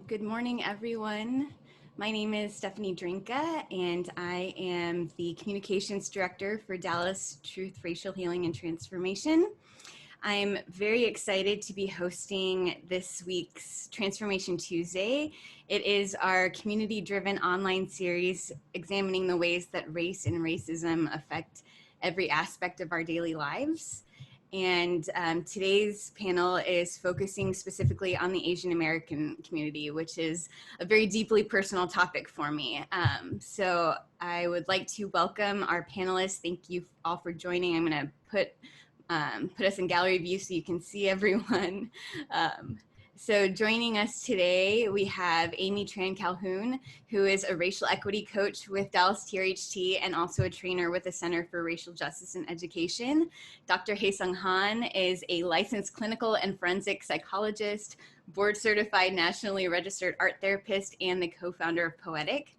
Good morning, everyone. My name is Stephanie Drenka, and I am the Communications Director for Dallas Truth, Racial Healing, and Transformation. I'm very excited to be hosting this week's Transformation Tuesday. It is our community-driven online series examining the ways that race and racism affect every aspect of our daily lives. And today's panel is focusing specifically on the Asian American community, which is a very deeply personal topic for me. So I would like to welcome our panelists. Thank you all for joining. I'm going to put us in gallery view so you can see everyone. So joining us today, we have Amy Tran-Calhoun, who is a racial equity coach with Dallas TRHT and also a trainer with the Center for Racial Justice and Education. Dr. HaeSung Han is a licensed clinical and forensic psychologist, board certified nationally registered art therapist, and the co-founder of Poetic.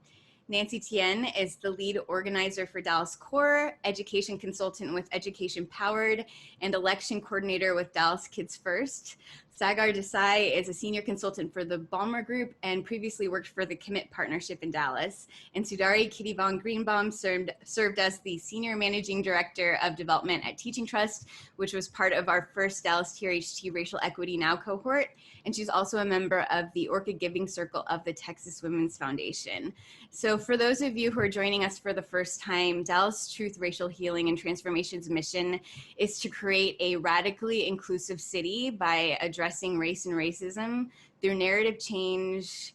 Nancy Tien is the lead organizer for Dallas Core, education consultant with Education Powered, and election coordinator with Dallas Kids First. Sagar Desai is a senior consultant for the Balmer Group and previously worked for the Commit Partnership in Dallas. And Soudary Kittivong-Greenbaum served as the senior managing director of development at Teaching Trust, which was part of our first Dallas TRHT Racial Equity Now cohort. And she's also a member of the Orchid Giving Circle of the Texas Women's Foundation. So for those of you who are joining us for the first time, Dallas Truth, Racial Healing, and Transformation's mission is to create a radically inclusive city by addressing race and racism through narrative change,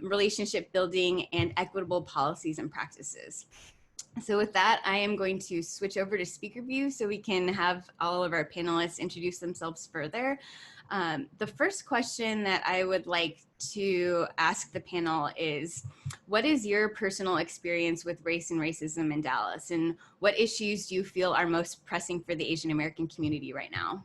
relationship building, and equitable policies and practices. So with that, I am going to switch over to speaker view so we can have all of our panelists introduce themselves further. The first question that I would like to ask the panel is, what is your personal experience with race and racism in Dallas? And what issues do you feel are most pressing for the Asian American community right now?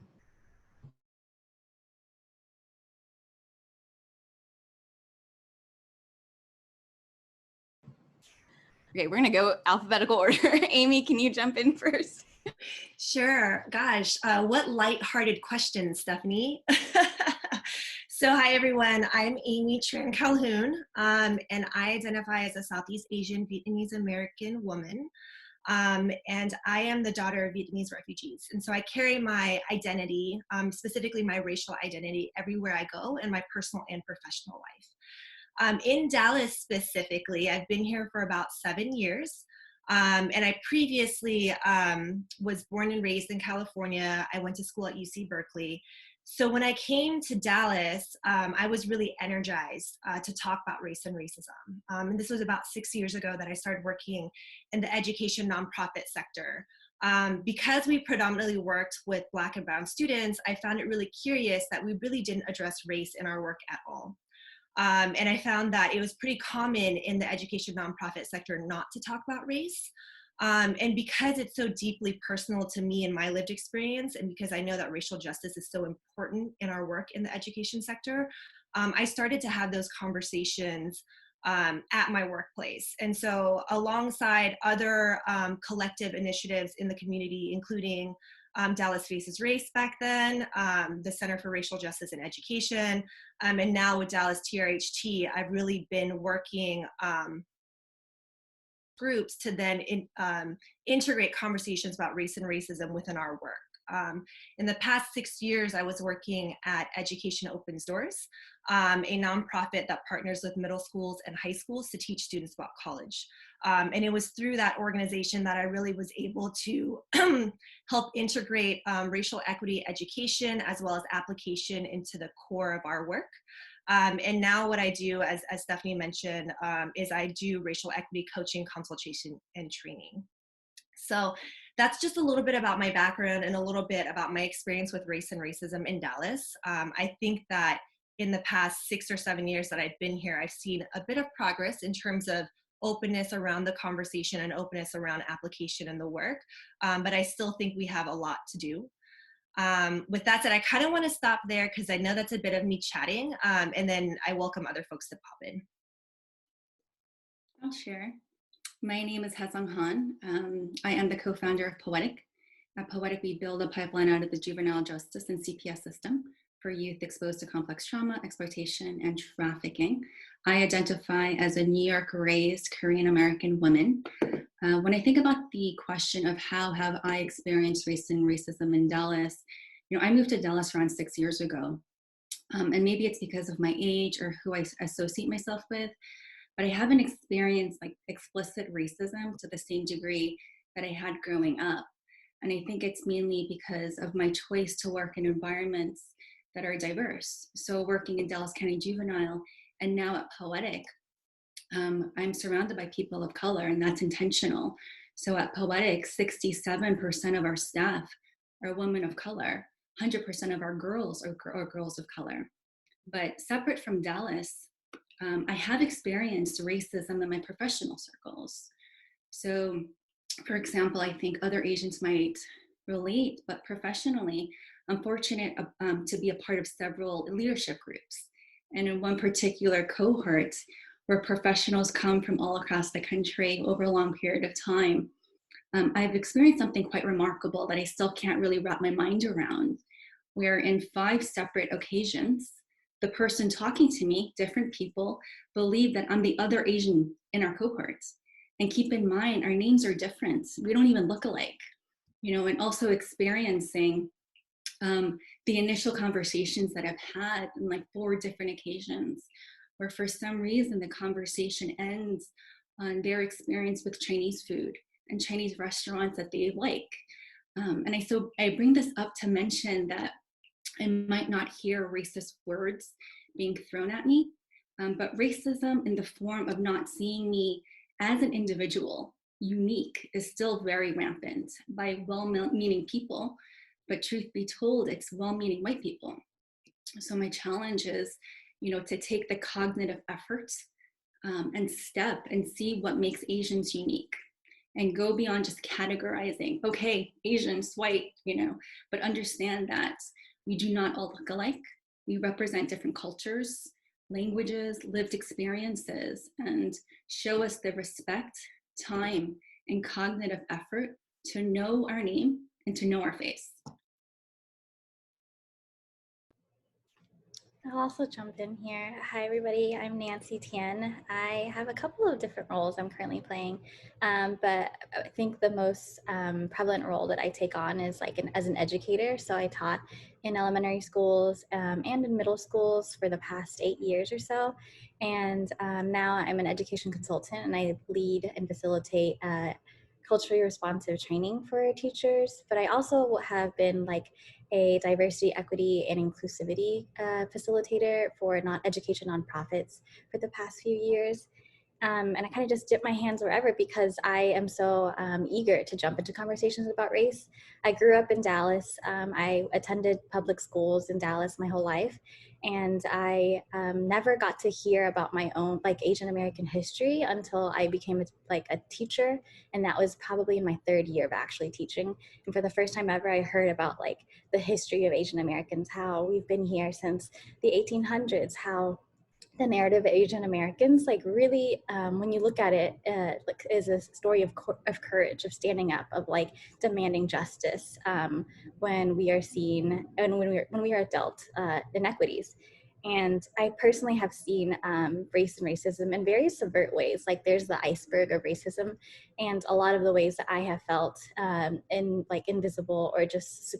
Okay, we're gonna go alphabetical order. Amy, can you jump in first? Sure. Gosh, what lighthearted question, Stephanie. So hi, everyone. I'm Amy Tran-Calhoun, and I identify as a Southeast Asian Vietnamese American woman. And I am the daughter of Vietnamese refugees. And so I carry my identity, specifically my racial identity, everywhere I go in my personal and professional life. In Dallas specifically, I've been here for about 7 years. And I previously was born and raised in California. I went to school at UC Berkeley. So when I came to Dallas, I was really energized to talk about race and racism. And this was about 6 years ago that I started working in the education nonprofit sector. Because we predominantly worked with Black and Brown students, I found it really curious that we really didn't address race in our work at all. And I found that it was pretty common in the education nonprofit sector not to talk about race. And because it's so deeply personal to me and my lived experience, and because I know that racial justice is so important in our work in the education sector, I started to have those conversations at my workplace. And so alongside other collective initiatives in the community, including Dallas Faces Race back then, the Center for Racial Justice and Education, and now with Dallas TRHT, I've really been working groups to then integrate conversations about race and racism within our work. In the past 6 years, I was working at Education Opens Doors, a nonprofit that partners with middle schools and high schools to teach students about college. And it was through that organization that I really was able to help integrate racial equity education as well as application into the core of our work. And now what I do, as Stephanie mentioned, is I do racial equity coaching, consultation, and training. So that's just a little bit about my background and a little bit about my experience with race and racism in Dallas. I think that in the past 6 or 7 years that I've been here, I've seen a bit of progress in terms of openness around the conversation and openness around application and the work. But I still think we have a lot to do. With that said, I kind of want to stop there because I know that's a bit of me chatting, and then I welcome other folks to pop in. I'll share. My name is HaeSung Han. I am the co-founder of Poetic. At Poetic, we build a pipeline out of the juvenile justice and CPS system for youth exposed to complex trauma, exploitation, and trafficking. I identify as a New York-raised Korean American woman. When I think about the question of how have I experienced race and racism in Dallas, I moved to Dallas around 6 years ago. And maybe it's because of my age or who I associate myself with, but I haven't experienced like explicit racism to the same degree that I had growing up. And I think it's mainly because of my choice to work in environments that are diverse. So working in Dallas County Juvenile and now at Poetic, I'm surrounded by people of color, and that's intentional. So at Poetic, 67% of our staff are women of color. 100% of our girls are girls of color. But separate from Dallas, I have experienced racism in my professional circles. So, for example, I think other Asians might relate, but professionally, I'm fortunate to be a part of several leadership groups. And in one particular cohort, where professionals come from all across the country over a long period of time, I've experienced something quite remarkable that I still can't really wrap my mind around, where in 5 separate occasions, the person talking to me, different people, believe that I'm the other Asian in our cohort. And keep in mind, our names are different. We don't even look alike, and also experiencing the initial conversations that I've had in like 4 different occasions, where for some reason the conversation ends on their experience with Chinese food and Chinese restaurants that they like. And I bring this up to mention that I might not hear racist words being thrown at me, but racism in the form of not seeing me as an individual, unique, is still very rampant by well-meaning people. But truth be told, it's well-meaning white people. So my challenge is, to take the cognitive effort and step and see what makes Asians unique, and go beyond just categorizing, okay, Asians, white, but understand that we do not all look alike. We represent different cultures, languages, lived experiences, and show us the respect, time, and cognitive effort to know our name and to know our face. I'll also jump in here. Hi, everybody. I'm Nancy Tien. I have a couple of different roles I'm currently playing, but I think the most prevalent role that I take on is as an educator. So I taught in elementary schools and in middle schools for the past 8 years or so. And now I'm an education consultant, and I lead and facilitate culturally responsive training for teachers. But I also have been a diversity, equity, and inclusivity facilitator for education nonprofits for the past few years. And I kind of just dip my hands wherever because I am so eager to jump into conversations about race. I grew up in Dallas. I attended public schools in Dallas my whole life. And I never got to hear about my own Asian American history until I became a teacher. And that was probably in my 3rd year of actually teaching. And for the first time ever, I heard about the history of Asian Americans, how we've been here since the 1800s, how the narrative of Asian Americans, really, when you look at it, is a story of courage, of standing up, of demanding justice when we are seen and when we are dealt inequities. And I personally have seen race and racism in very subvert ways. There's the iceberg of racism, and a lot of the ways that I have felt invisible or just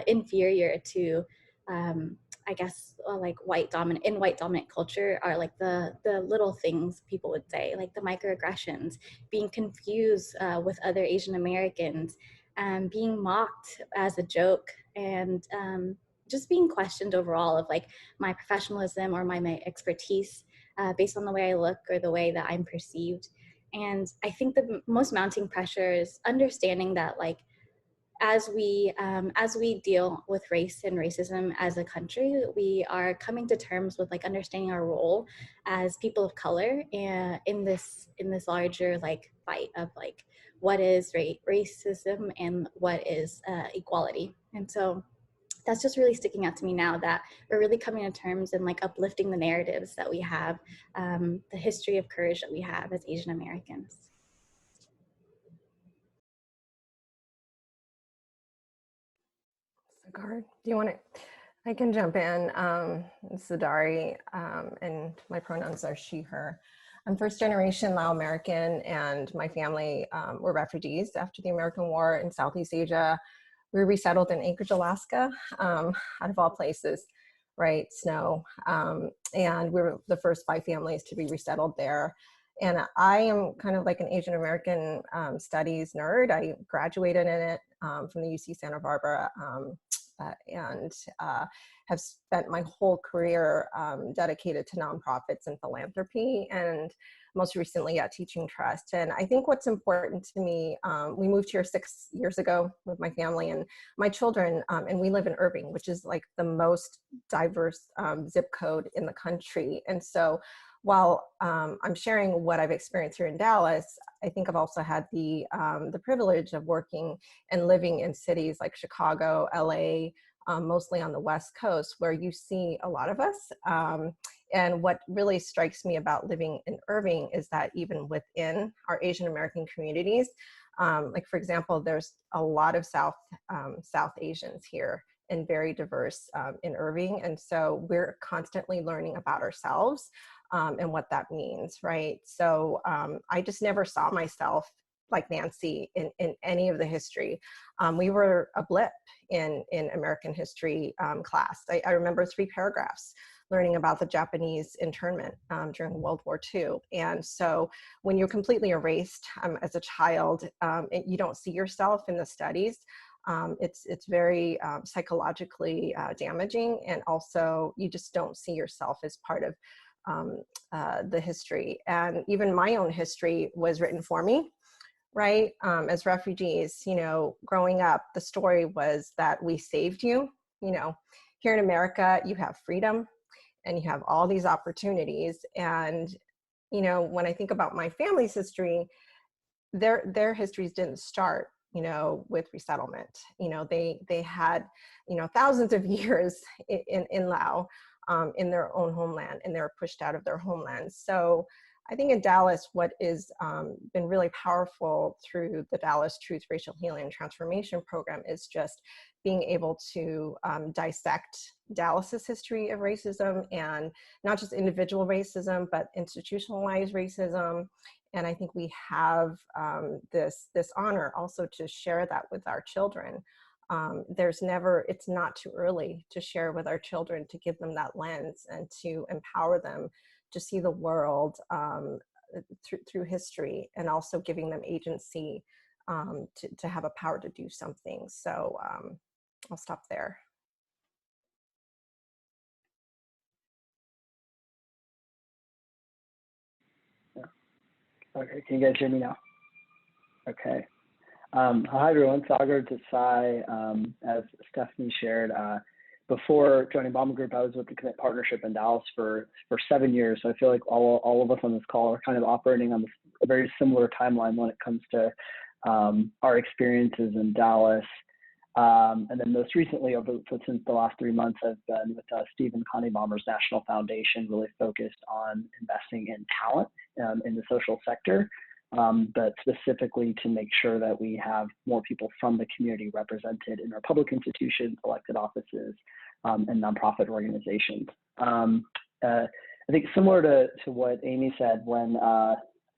inferior to I guess white dominant culture are the little things people would say, the microaggressions, being confused with other Asian Americans, being mocked as a joke, and just being questioned overall of my professionalism or my expertise based on the way I look or the way that I'm perceived. And I think the most mounting pressure is understanding that as we deal with race and racism as a country, we are coming to terms with understanding our role as people of color in this larger fight of what is racism and what is equality. And so that's just really sticking out to me now, that we're really coming to terms and uplifting the narratives that we have, the history of courage that we have as Asian Americans. Sagar, do you want to? I can jump in. Soudary, and my pronouns are she, her. I'm first generation Lao American, and my family were refugees after the American War in Southeast Asia. We were resettled in Anchorage, Alaska, out of all places, right? Snow. And we were the first 5 families to be resettled there. And I am kind of like an Asian American studies nerd. I graduated in it from the UC Santa Barbara. And have spent my whole career dedicated to nonprofits and philanthropy, and most recently at Teaching Trust. And I think what's important to me, we moved here 6 years ago with my family and my children, and we live in Irving, which is like the most diverse zip code in the country. And so while I'm sharing what I've experienced here in Dallas, I think I've also had the privilege of working and living in cities like Chicago, LA, mostly on the West Coast, where you see a lot of us. And what really strikes me about living in Irving is that even within our Asian American communities, like for example, there's a lot of South Asians here and very diverse in Irving. And so we're constantly learning about ourselves and what that means, right? So I just never saw myself like Nancy in any of the history. We were a blip in American history class. I remember 3 paragraphs learning about the Japanese internment during World War II. And so when you're completely erased as a child, you don't see yourself in the studies. It's very psychologically damaging, and also you just don't see yourself as part of the history. And even my own history was written for me, right? As refugees, you know, growing up, the story was that we saved you. You know, here in America, you have freedom and you have all these opportunities. And, you know, when I think about my family's history, their histories didn't start, you know, with resettlement. You know, they had, you know, thousands of years in Laos, in their own homeland, and they were pushed out of their homeland. So I think in Dallas, what is been really powerful through the Dallas Truth, Racial Healing, and Transformation program is just being able to dissect Dallas's history of racism, and not just individual racism, but institutionalized racism. And I think we have this honor also to share that with our children. It's not too early to share with our children, to give them that lens and to empower them to see the world through history, and also giving them agency to have a power to do something. So I'll stop there. Okay, can you guys hear me now? Okay. Hi everyone, Sagar Desai. As Stephanie shared, before joining Bomber Group, I was with the Commit Partnership in Dallas for 7 years. So I feel like all of us on this call are kind of operating on a very similar timeline when it comes to our experiences in Dallas. And then most recently, since the last 3 months, I've been with Steve and Connie Baumer's National Foundation, really focused on investing in talent in the social sector, but specifically to make sure that we have more people from the community represented in our public institutions, elected offices, and nonprofit organizations. I think similar to what Amy said, when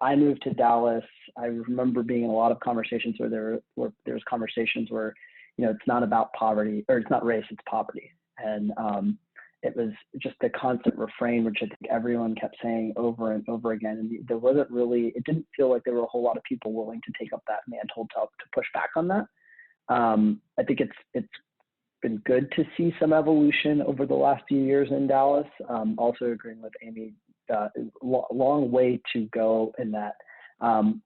I moved to Dallas, I remember being in a lot of conversations where there's conversations where, you know, it's not about poverty, or it's not race, it's poverty. And it was just a constant refrain, which I think everyone kept saying over and over again. And there wasn't really, it didn't feel like there were a whole lot of people willing to take up that mantle to push back on that. I think it's been good to see some evolution over the last few years in Dallas. Also agreeing with Amy, long way to go in that.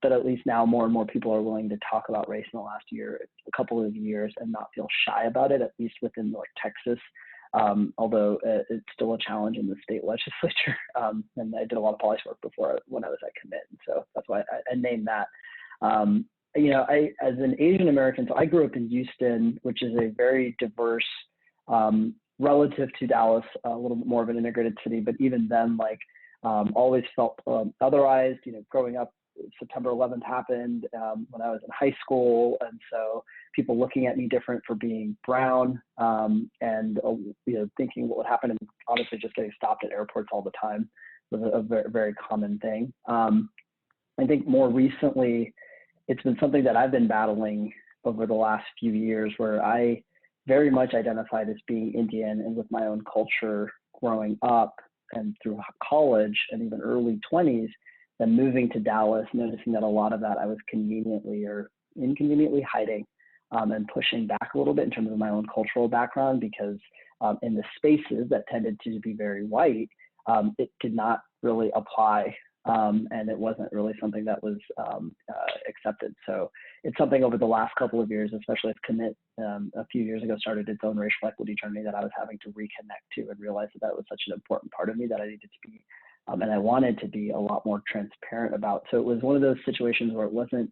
But at least now more and more people are willing to talk about race in the last a couple of years, and not feel shy about it, at least within like Texas. Although it's still a challenge in the state legislature. And I did a lot of policy work before when I was at Commit, and so that's why I named that. You know, as an Asian American, so I grew up in Houston, which is a very diverse, relative to Dallas, a little bit more of an integrated city, but even then, like, always felt otherized. You know, growing up September 11th happened when I was in high school, and so people looking at me different for being brown, and thinking what would happen, and honestly just getting stopped at airports all the time was a very, very common thing. I think more recently, it's been something that I've been battling over the last few years, where I very much identified as being Indian, and with my own culture growing up and through college and even early 20s, then moving to Dallas, noticing that a lot of that I was conveniently or inconveniently hiding, and pushing back a little bit in terms of my own cultural background, because in the spaces that tended to be very white, it did not really apply, and it wasn't really something that was accepted. So it's something over the last couple of years, especially as Commit a few years ago started its own racial equity journey, that I was having to reconnect to and realize that that was such an important part of me that I needed to be, and I wanted to be a lot more transparent about. So it was one of those situations where it wasn't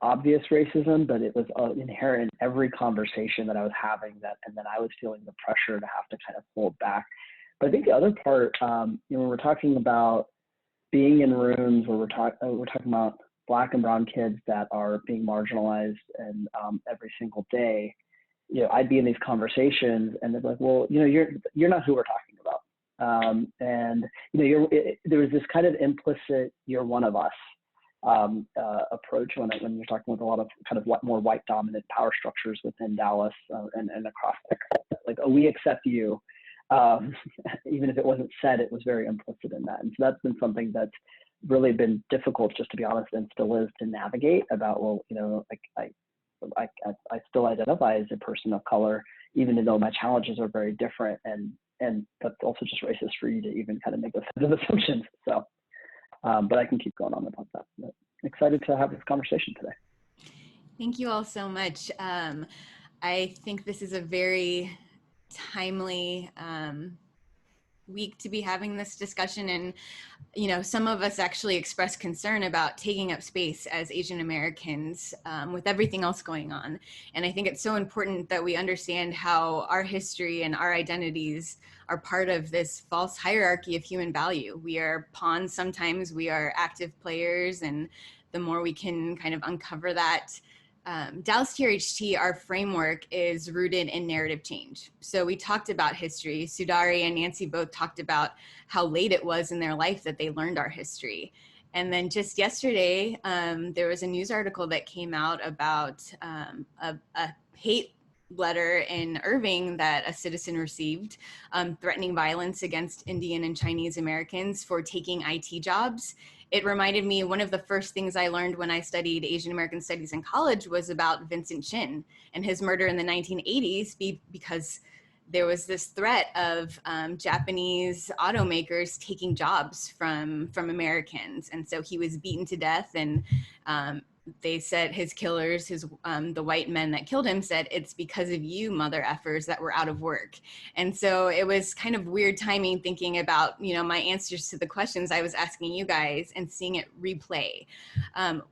obvious racism, but it was inherent in every conversation that I was having, and then I was feeling the pressure to have to kind of hold back. But I think the other part, when we're talking about being in rooms where we're talking about Black and brown kids that are being marginalized and every single day, I'd be in these conversations and they're like, well, you're not who we're talking about. And there was this kind of implicit, you're one of us approach when you're talking with a lot of kind of more white dominant power structures within Dallas and across, like, oh, we accept you. Even if it wasn't said, it was very implicit in that. And so that's been something that's really been difficult, just to be honest, and still is, to navigate about, well, I still identify as a person of color, even though my challenges are very different, and that's also just racist for you to even kind of make those kinds of assumptions. So, but I can keep going on about that. But excited to have this conversation today. Thank you all so much. I think this is a very timely week to be having this discussion, and some of us actually expressed concern about taking up space as Asian Americans with everything else going on. And I think it's so important that we understand how our history and our identities are part of this false hierarchy of human value. We are pawns sometimes, we are active players, and the more we can kind of uncover that. Dallas TRHT, our framework is rooted in narrative change. So we talked about history. Soudary and Nancy both talked about how late it was in their life that they learned our history. And then just yesterday, there was a news article that came out about a hate letter in Irving that a citizen received, threatening violence against Indian and Chinese Americans for taking IT jobs. It reminded me, one of the first things I learned when I studied Asian American studies in college was about Vincent Chin and his murder in the 1980s, because there was this threat of Japanese automakers taking jobs from Americans. And so he was beaten to death, and they said, his killers, the white men that killed him said, it's because of you mother effers that we're out of work. And so it was kind of weird timing, thinking about, my answers to the questions I was asking you guys and seeing it replay.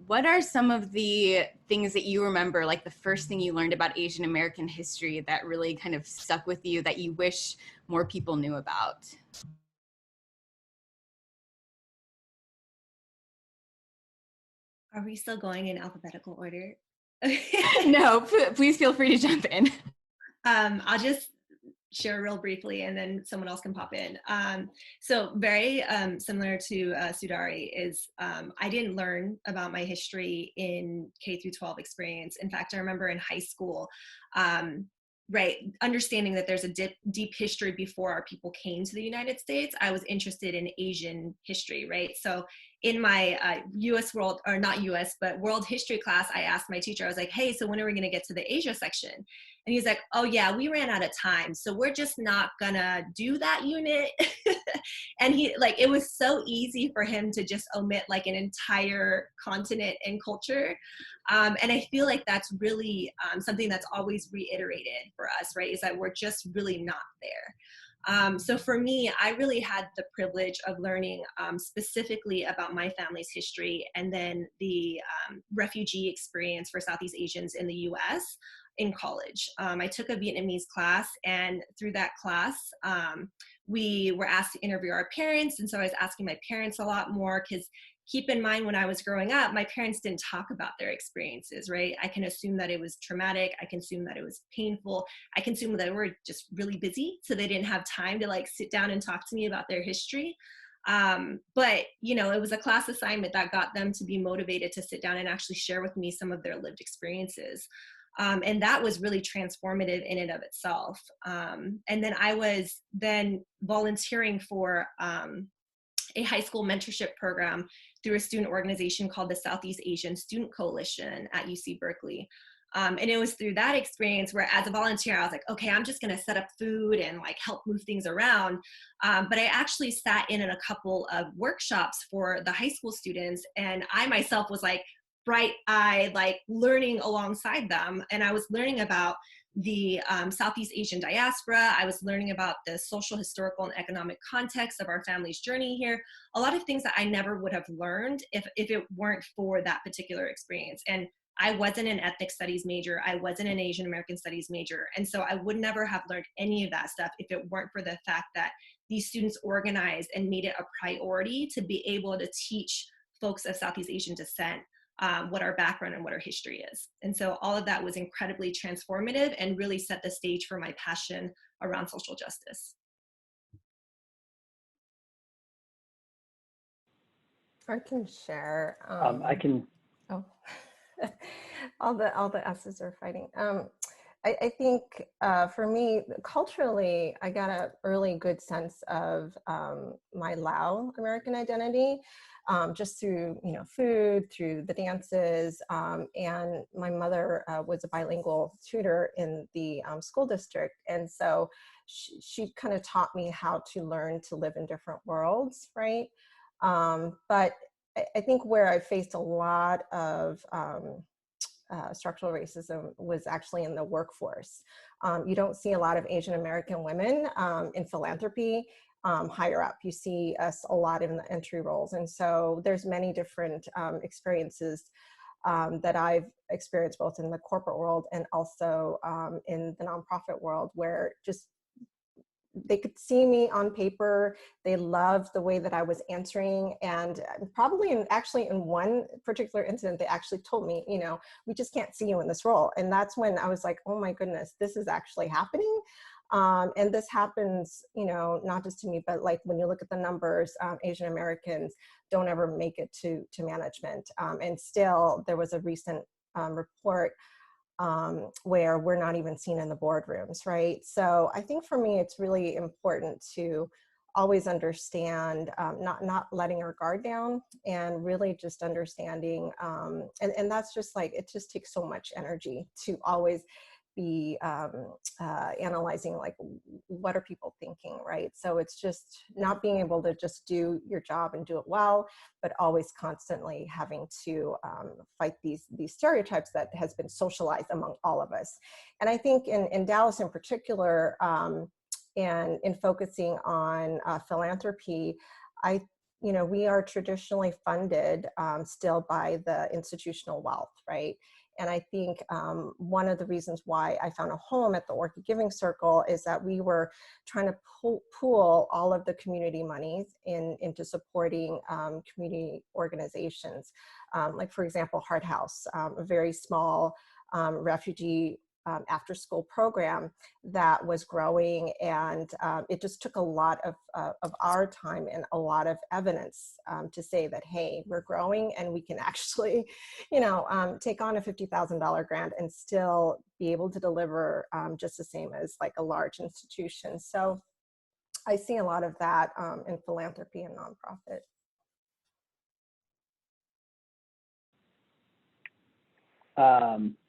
What are some of the things that you remember, like the first thing you learned about Asian American history that really kind of stuck with you, that you wish more people knew about? Are we still going in alphabetical order? No, please feel free to jump in. I'll just share real briefly, and then someone else can pop in. So very similar to Soudary is I didn't learn about my history in K through 12 experience. In fact, I remember in high school, right, understanding that there's a deep history before our people came to the United States. I was interested in Asian history, right? So in my US world, or not US, but world history class, I asked my teacher, I was like, hey, so when are we gonna get to the Asia section? And he's like, oh yeah, we ran out of time, so we're just not gonna do that unit. And it was so easy for him to just omit like an entire continent and culture. And I feel like that's really something that's always reiterated for us, right? Is that we're just really not there. So for me, I really had the privilege of learning specifically about my family's history, and then the refugee experience for Southeast Asians in the US. in college. I took a Vietnamese class, and through that class, we were asked to interview our parents. And so I was asking my parents a lot more, because keep in mind, when I was growing up, my parents didn't talk about their experiences, right? I can assume that it was traumatic. I can assume that it was painful. I can assume that they were just really busy, so they didn't have time to like sit down and talk to me about their history. But you know, it was a class assignment that got them to be motivated to sit down and actually share with me some of their lived experiences. And that was really transformative in and of itself. And then I was then volunteering for a high school mentorship program through a student organization called the Southeast Asian Student Coalition at UC Berkeley. And it was through that experience where, as a volunteer, I was like, okay, I'm just going to set up food and like help move things around. But I actually sat in a couple of workshops for the high school students, and I myself was like bright-eyed, like learning alongside them. And I was learning about the Southeast Asian diaspora. I was learning about the social, historical, and economic context of our family's journey here. A lot of things that I never would have learned if it weren't for that particular experience. And I wasn't an ethnic studies major. I wasn't an Asian American studies major. And so I would never have learned any of that stuff if it weren't for the fact that these students organized and made it a priority to be able to teach folks of Southeast Asian descent what our background and what our history is. And so all of that was incredibly transformative and really set the stage for my passion around social justice. I can share. I can. Oh, all the S's are fighting. I think for me, culturally, I got a really good sense of my Lao American identity, just through food, through the dances, and my mother was a bilingual tutor in the school district, and so she kind of taught me how to learn to live in different worlds, right? But I think where I faced a lot of structural racism was actually in the workforce. You don't see a lot of Asian American women in philanthropy higher up. You see us a lot in the entry roles. And so there's many different experiences that I've experienced both in the corporate world and also in the nonprofit world, where just they could see me on paper. They loved the way that I was answering. And probably actually in one particular incident, they actually told me, we just can't see you in this role. And that's when I was like, oh my goodness, this is actually happening. And this happens, not just to me, but like when you look at the numbers, Asian Americans don't ever make it to management. And still, there was a recent report where we're not even seen in the boardrooms, right? So I think for me, it's really important to always understand, not letting our guard down, and really just understanding, and that's just like, it just takes so much energy to always be analyzing, like, what are people thinking, right? So it's just not being able to just do your job and do it well, but always constantly having to fight these stereotypes that has been socialized among all of us. And I think in Dallas in particular, and in focusing on philanthropy, we are traditionally funded still by the institutional wealth, right? And I think one of the reasons why I found a home at the Orchid Giving Circle is that we were trying to pool all of the community monies into supporting community organizations. Like, for example, Heart House, a very small refugee after-school program that was growing, and it just took a lot of our time and a lot of evidence to say that, hey, we're growing and we can actually, take on a $50,000 grant and still be able to deliver just the same as like a large institution. So I see a lot of that in philanthropy and nonprofit.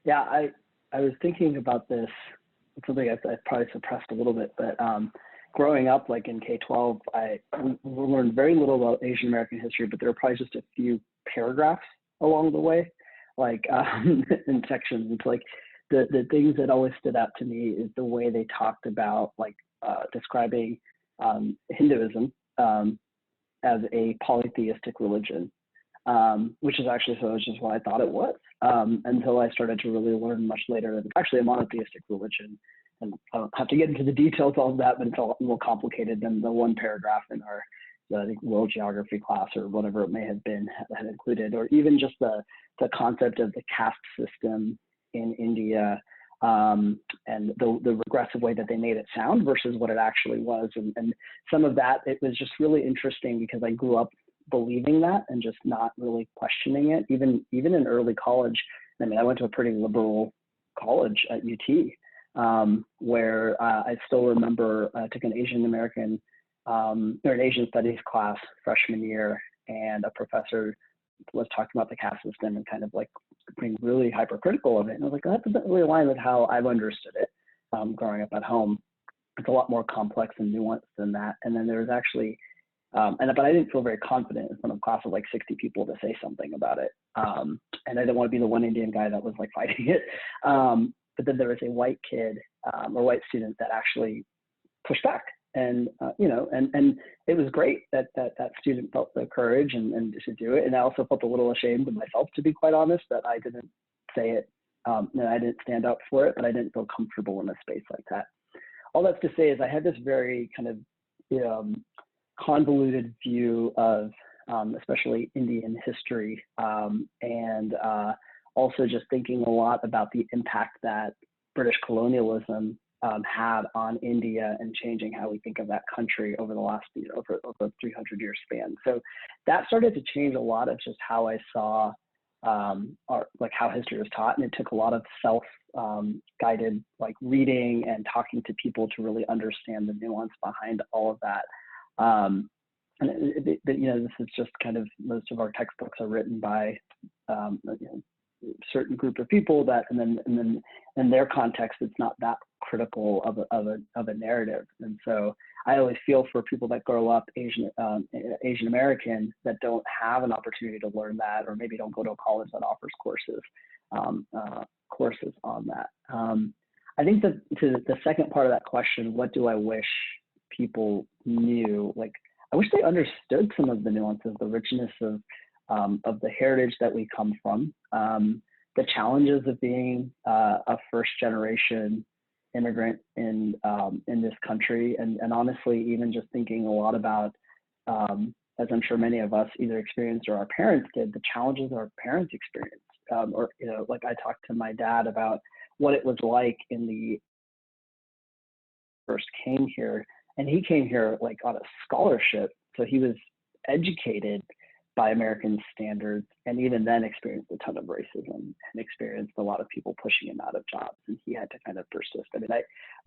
Yeah, I was thinking about this, something I probably suppressed a little bit, but growing up, like in K-12, we learned very little about Asian American history, but there were probably just a few paragraphs along the way, like in sections. It's like the things that always stood out to me is the way they talked about, like, describing Hinduism as a polytheistic religion. which is actually just what I thought it was, until I started to really learn much later that it's actually a monotheistic religion. And I don't have to get into the details of that, but it's a lot more complicated than the one paragraph in our, I think, world geography class or whatever it may have been had included, or even just the concept of the caste system in India, and the regressive way that they made it sound versus what it actually was. And some of that, it was just really interesting because I grew up believing that and just not really questioning it, even in early college. I mean, I went to a pretty liberal college at UT, where I still remember I took an Asian American or an Asian studies class freshman year, and a professor was talking about the caste system and kind of like being really hypercritical of it. And I was like, that doesn't really align with how I've understood it growing up at home. It's a lot more complex and nuanced than that. And then there was actually, but I didn't feel very confident in front of a class of like 60 people to say something about it. And I didn't want to be the one Indian guy that was like fighting it. But then there was a white kid or white student that actually pushed back. And, and it was great that student felt the courage and to do it. And I also felt a little ashamed of myself, to be quite honest, that I didn't say it. And I didn't stand up for it, but I didn't feel comfortable in a space like that. All that's to say is I had this very kind of convoluted view of especially Indian history, and also just thinking a lot about the impact that British colonialism had on India and changing how we think of that country over the last, over a 300-year span. So that started to change a lot of just how I saw how history was taught, and it took a lot of self-guided like reading and talking to people to really understand the nuance behind all of that. And this is just kind of, most of our textbooks are written by certain group of people that, and then in their context, it's not that critical of a narrative. And so I always feel for people that grow up Asian American that don't have an opportunity to learn that, or maybe don't go to a college that offers courses on that. I think that to the second part of that question, what do I wish people knew? Like, I wish they understood some of the nuances, the richness of the heritage that we come from, the challenges of being a first-generation immigrant in this country, and honestly, even just thinking a lot about, as I'm sure many of us either experienced or our parents did, the challenges our parents experienced. Like I talked to my dad about what it was like in the first came here, and he came here like on a scholarship, so he was educated by American standards, and even then experienced a ton of racism and experienced a lot of people pushing him out of jobs, and he had to kind of persist. I mean,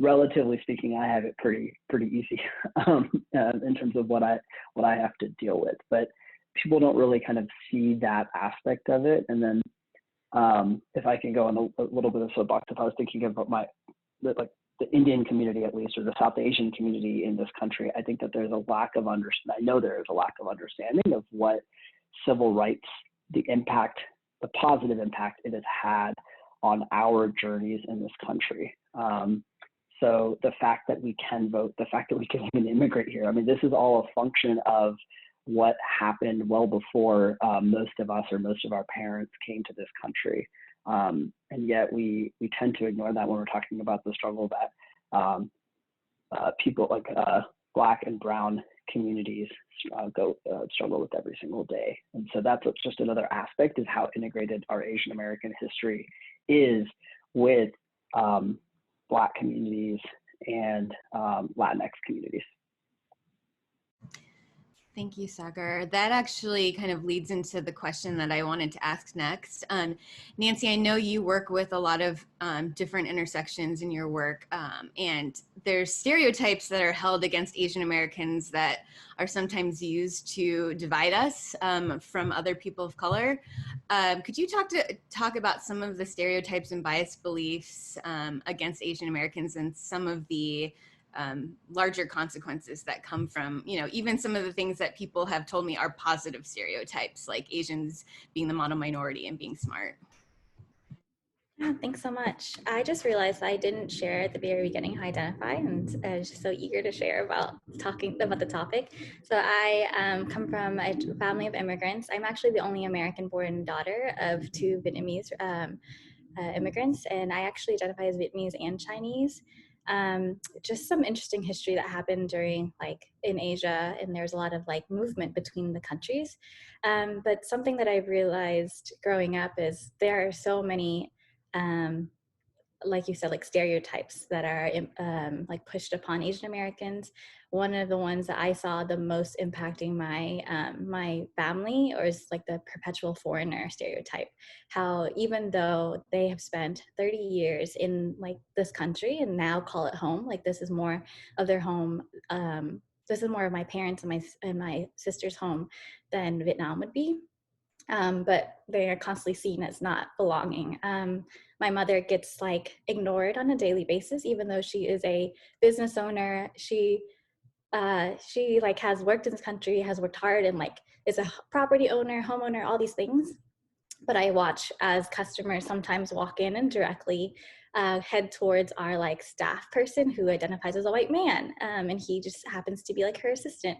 relatively speaking, I have it pretty easy in terms of what I have to deal with, but people don't really kind of see that aspect of it. And then if I can go on a little bit of soapbox, if I was thinking about the Indian community, at least, or the South Asian community in this country, I think that there's a lack of understanding. I know there is a lack of understanding of what civil rights, the positive impact it has had on our journeys in this country. So the fact that we can vote, the fact that we can even immigrate here, I mean, this is all a function of what happened well before most of us or most of our parents came to this country. And yet we tend to ignore that when we're talking about the struggle that people like Black and Brown communities struggle with every single day. And so that's just another aspect, is how integrated our Asian American history is with Black communities and Latinx communities. Thank you, Sagar. That actually kind of leads into the question that I wanted to ask next. Nancy, I know you work with a lot of different intersections in your work, and there's stereotypes that are held against Asian Americans that are sometimes used to divide us from other people of color. Could you talk about some of the stereotypes and biased beliefs against Asian Americans, and some of the larger consequences that come from, even some of the things that people have told me are positive stereotypes, like Asians being the model minority and being smart? Yeah, thanks so much. I just realized I didn't share at the very beginning how I identify, and I was just so eager to share about talking about the topic. So I come from a family of immigrants. I'm actually the only American-born daughter of two Vietnamese immigrants, and I actually identify as Vietnamese and Chinese. Just some interesting history that happened during like in Asia, and there's a lot of like movement between the countries. But something that I've realized growing up is there are so many um, like you said, like stereotypes that are like pushed upon Asian Americans. One of the ones that I saw the most impacting my family, or is like the perpetual foreigner stereotype. How even though they have spent 30 years in like this country and now call it home, like this is more of their home. This is more of my parents and my sister's home than Vietnam would be. But they are constantly seen as not belonging. My mother gets like ignored on a daily basis, even though she is a business owner. She like has worked in this country, has worked hard, and like is a property owner, homeowner, all these things. But I watch as customers sometimes walk in and directly head towards our like staff person who identifies as a white man, and he just happens to be like her assistant.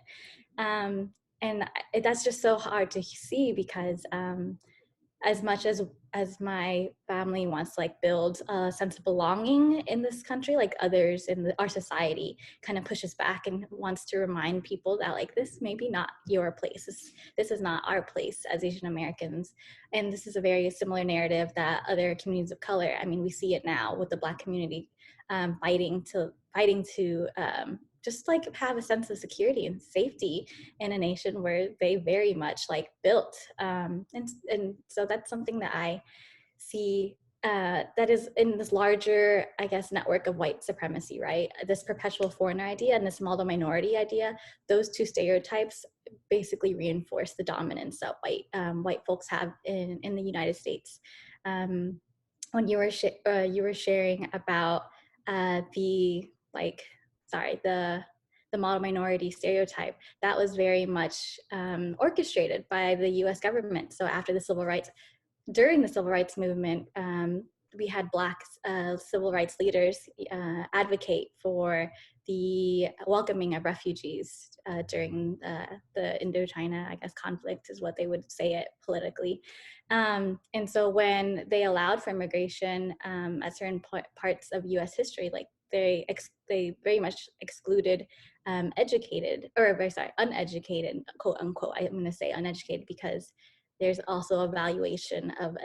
Um, and that's just so hard to see because as much as my family wants to like build a sense of belonging in this country, like others in our society kind of pushes back and wants to remind people that like this may be not your place. This is not our place as Asian Americans. And this is a very similar narrative that other communities of color, I mean, we see it now with the Black community fighting to just like have a sense of security and safety in a nation where they very much like built. And so that's something that I see that is in this larger, I guess, network of white supremacy, right? This perpetual foreigner idea and this model minority idea, those two stereotypes basically reinforce the dominance that white folks have in the United States. When you were sharing about the like, sorry, the model minority stereotype, that was very much orchestrated by the US government. So after the civil rights, during the civil rights movement, we had Black civil rights leaders advocate for the welcoming of refugees during the Indochina, I guess, conflict is what they would say it politically. And so when they allowed for immigration at certain parts of US history, like they very much excluded educated, or very sorry, uneducated, quote unquote. I'm going to say uneducated because there's also a valuation of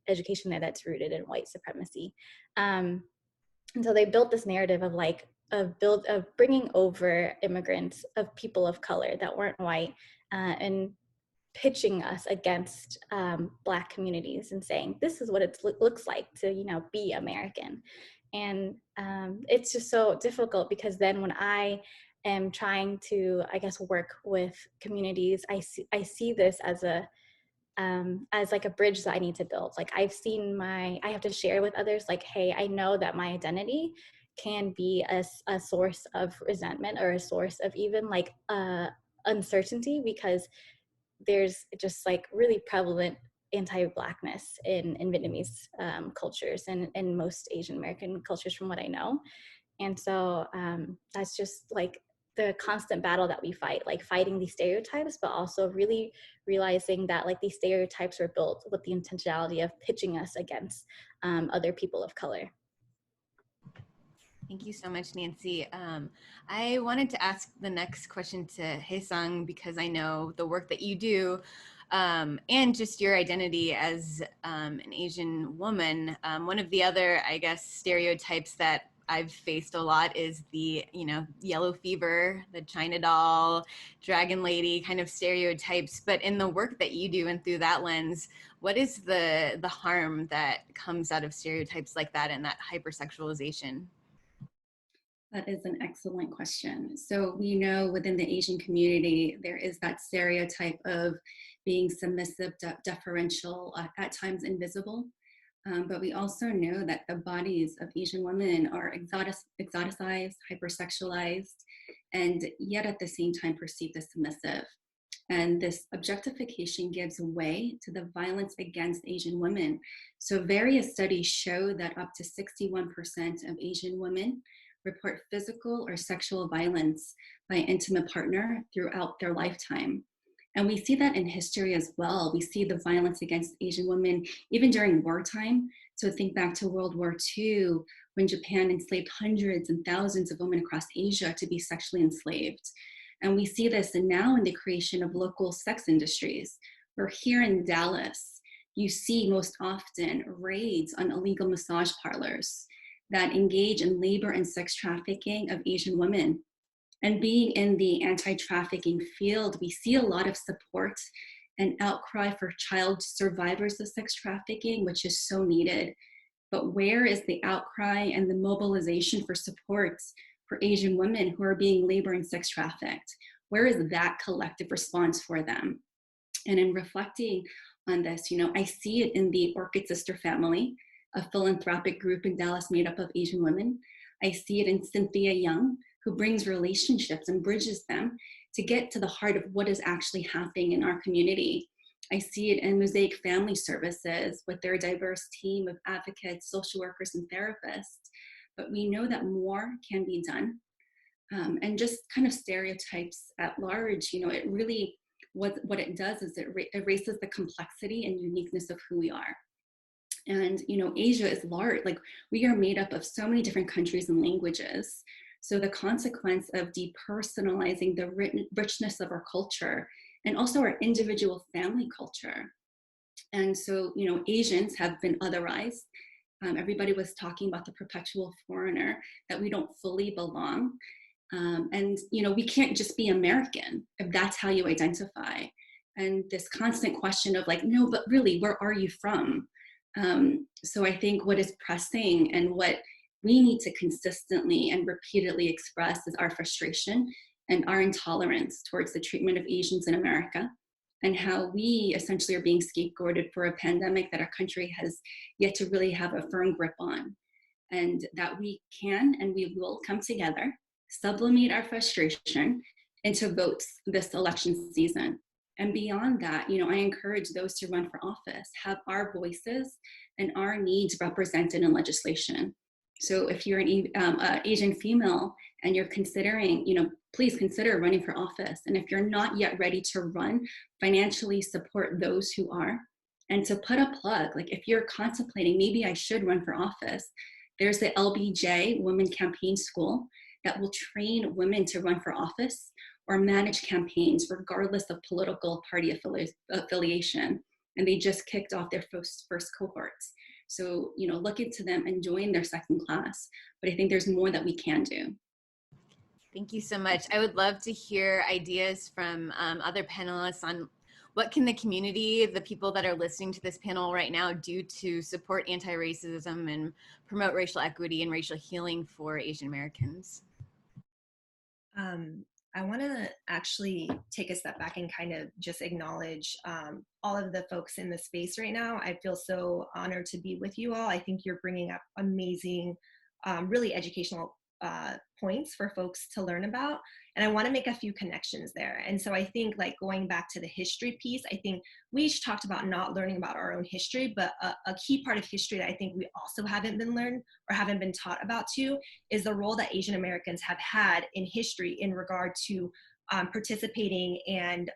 education there that's rooted in white supremacy. And so they built this narrative of like of bringing over immigrants, of people of color that weren't white, and pitching us against Black communities and saying this is what it looks like to be American. And it's just so difficult because then when I am trying to, I guess, work with communities, I see this as like a bridge that I need to build. Like I have to share with others, like, hey, I know that my identity can be a source of resentment or a source of even like uncertainty, because there's just like really prevalent anti-Blackness in Vietnamese cultures and in most Asian American cultures from what I know. And so that's just like the constant battle that we fight, like fighting these stereotypes, but also really realizing that like these stereotypes were built with the intentionality of pitching us against other people of color. Thank you so much, Nancy. I wanted to ask the next question to HaeSung because I know the work that you do and just your identity as an Asian woman. One of the other, I guess, stereotypes that I've faced a lot is the, yellow fever, the China doll, dragon lady kind of stereotypes. But in the work that you do and through that lens, what is the harm that comes out of stereotypes like that and that hypersexualization? That is an excellent question. So we know within the Asian community, there is that stereotype of being submissive, deferential, at times invisible. But we also know that the bodies of Asian women are exoticized, hypersexualized, and yet at the same time perceived as submissive. And this objectification gives way to the violence against Asian women. So various studies show that up to 61% of Asian women report physical or sexual violence by an intimate partner throughout their lifetime. And we see that in history as well. We see the violence against Asian women even during wartime. So think back to World War II, when Japan enslaved hundreds and thousands of women across Asia to be sexually enslaved. And we see this now in the creation of local sex industries. Where here in Dallas, you see most often raids on illegal massage parlors that engage in labor and sex trafficking of Asian women. And being in the anti-trafficking field, we see a lot of support and outcry for child survivors of sex trafficking, which is so needed. But where is the outcry and the mobilization for support for Asian women who are being labor and sex trafficked? Where is that collective response for them? And in reflecting on this, I see it in the Orchid Sister Family, a philanthropic group in Dallas made up of Asian women. I see it in Cynthia Young, who brings relationships and bridges them to get to the heart of what is actually happening in our community. I see it in Mosaic Family Services with their diverse team of advocates, social workers, and therapists. But we know that more can be done. And just kind of stereotypes at large, it really, what it does is it erases the complexity and uniqueness of who we are. And, Asia is large, like we are made up of so many different countries and languages. So the consequence of depersonalizing the richness of our culture and also our individual family culture. And so, Asians have been otherized. Everybody was talking about the perpetual foreigner, that we don't fully belong. And, we can't just be American if that's how you identify. And this constant question of like, no, but really, where are you from? So I think what is pressing and what we need to consistently and repeatedly express is our frustration and our intolerance towards the treatment of Asians in America, and how we essentially are being scapegoated for a pandemic that our country has yet to really have a firm grip on. And that we can and we will come together, sublimate our frustration into votes this election season. And beyond that, I encourage those to run for office, have our voices and our needs represented in legislation. So if you're an Asian female and you're considering, please consider running for office. And if you're not yet ready to run, financially support those who are. And to put a plug, like if you're contemplating, maybe I should run for office, there's the LBJ Women Campaign School that will train women to run for office or manage campaigns regardless of political party affiliation. And they just kicked off their first cohorts. So, look into them and join their second class. But I think there's more that we can do. Thank you so much. I would love to hear ideas from other panelists on what can the community, the people that are listening to this panel right now, do to support anti-racism and promote racial equity and racial healing for Asian Americans. I want to actually take a step back and kind of just acknowledge all of the folks in the space right now. I feel so honored to be with you all. I think you're bringing up amazing, really educational points for folks to learn about. And I want to make a few connections there. And so I think like going back to the history piece, I think we each talked about not learning about our own history, but a key part of history that I think we also haven't been learned or haven't been taught about too is the role that Asian Americans have had in history in regard to participating and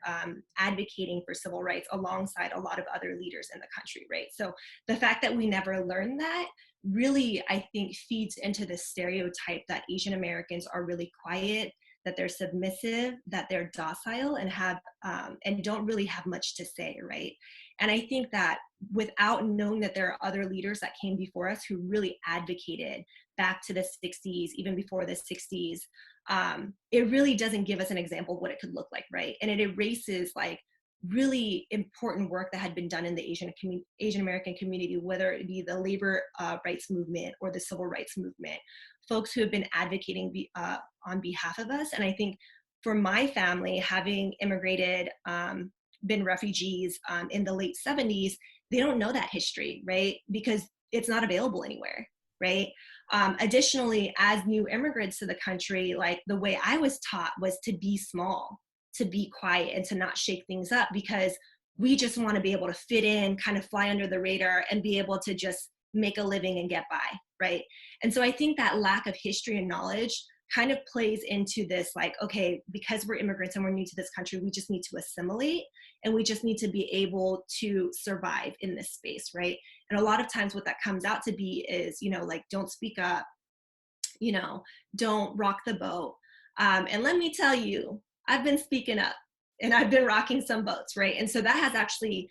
advocating for civil rights alongside a lot of other leaders in the country, right? So the fact that we never learned that really, I think, feeds into the stereotype that Asian Americans are really quiet, that they're submissive, that they're docile, and have and don't really have much to say, right? And I think that without knowing that there are other leaders that came before us who really advocated back to the 60s, even before the 60s, it really doesn't give us an example of what it could look like, right? And it erases like really important work that had been done in the Asian American community, whether it be the labor rights movement or the civil rights movement, folks who have been advocating on behalf of us. And I think for my family, having immigrated, been refugees in the late 70s, they don't know that history, right? Because it's not available anywhere, right? Additionally, as new immigrants to the country, like the way I was taught was to be small, to be quiet and to not shake things up, because we just want to be able to fit in, kind of fly under the radar, and be able to just make a living and get by, right? And so I think that lack of history and knowledge kind of plays into this, like, okay, because we're immigrants and we're new to this country, we just need to assimilate, and we just need to be able to survive in this space, right? And a lot of times what that comes out to be is, you know, like, don't speak up, you know, don't rock the boat. And let me tell you, I've been speaking up and I've been rocking some boats, right? And so that has actually,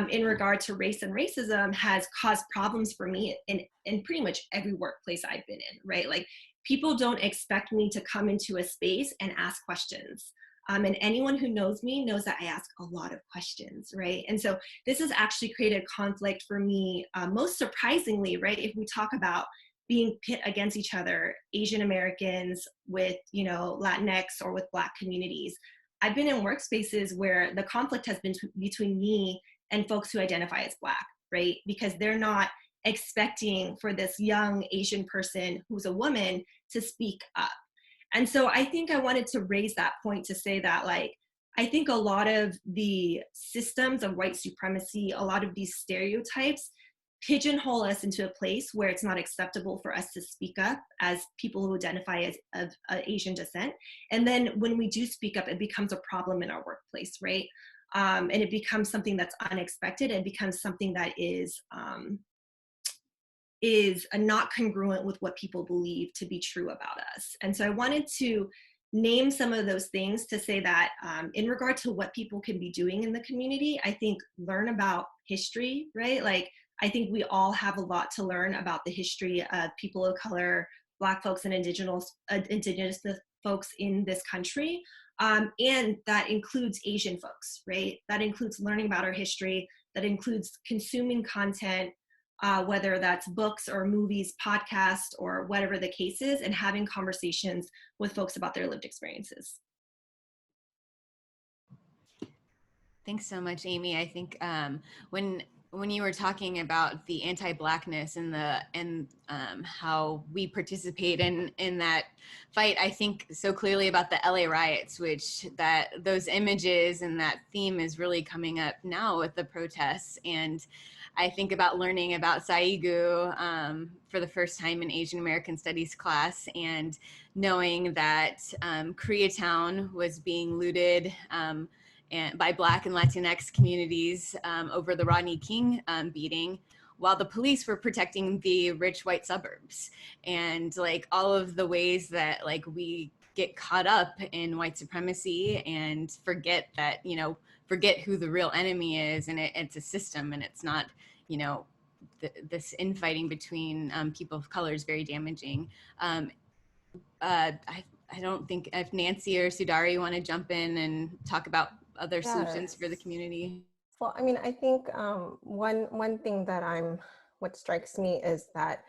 in regard to race and racism, has caused problems for me in pretty much every workplace I've been in, right? Like, people don't expect me to come into a space and ask questions. And anyone who knows me knows that I ask a lot of questions, right? And so this has actually created conflict for me, most surprisingly, right? If we talk about being pit against each other, Asian Americans with, you know, Latinx or with Black communities. I've been in workspaces where the conflict has been between me and folks who identify as Black, right? Because they're not expecting for this young Asian person who's a woman to speak up. And so I think I wanted to raise that point to say that, like, I think a lot of the systems of white supremacy, a lot of these stereotypes pigeonhole us into a place where it's not acceptable for us to speak up as people who identify as of Asian descent. And then when we do speak up, it becomes a problem in our workplace, right? And it becomes something that's unexpected, and becomes something that is not congruent with what people believe to be true about us. And so I wanted to name some of those things to say that, in regard to what people can be doing in the community, I think learn about history, right? Like, I think we all have a lot to learn about the history of people of color, Black folks, and indigenous folks in this country. And that includes Asian folks, right? That includes learning about our history, that includes consuming content, whether that's books or movies, podcasts, or whatever the case is, and having conversations with folks about their lived experiences. Thanks so much, Amy. I think when you were talking about the anti-Blackness and how we participate in that fight, I think so clearly about the LA riots, which those images and that theme is really coming up now with the protests. And I think about learning about Saigu for the first time in Asian American Studies class, and knowing that Koreatown was being looted and by Black and Latinx communities over the Rodney King beating, while the police were protecting the rich white suburbs. And like all of the ways that like we get caught up in white supremacy and forget that, you know, forget who the real enemy is, and it's a system, and it's not, you know, this infighting between people of color is very damaging. I don't think if Nancy or Soudary want to jump in and talk about other solutions for the community. Well, I mean, I think one thing that what strikes me is that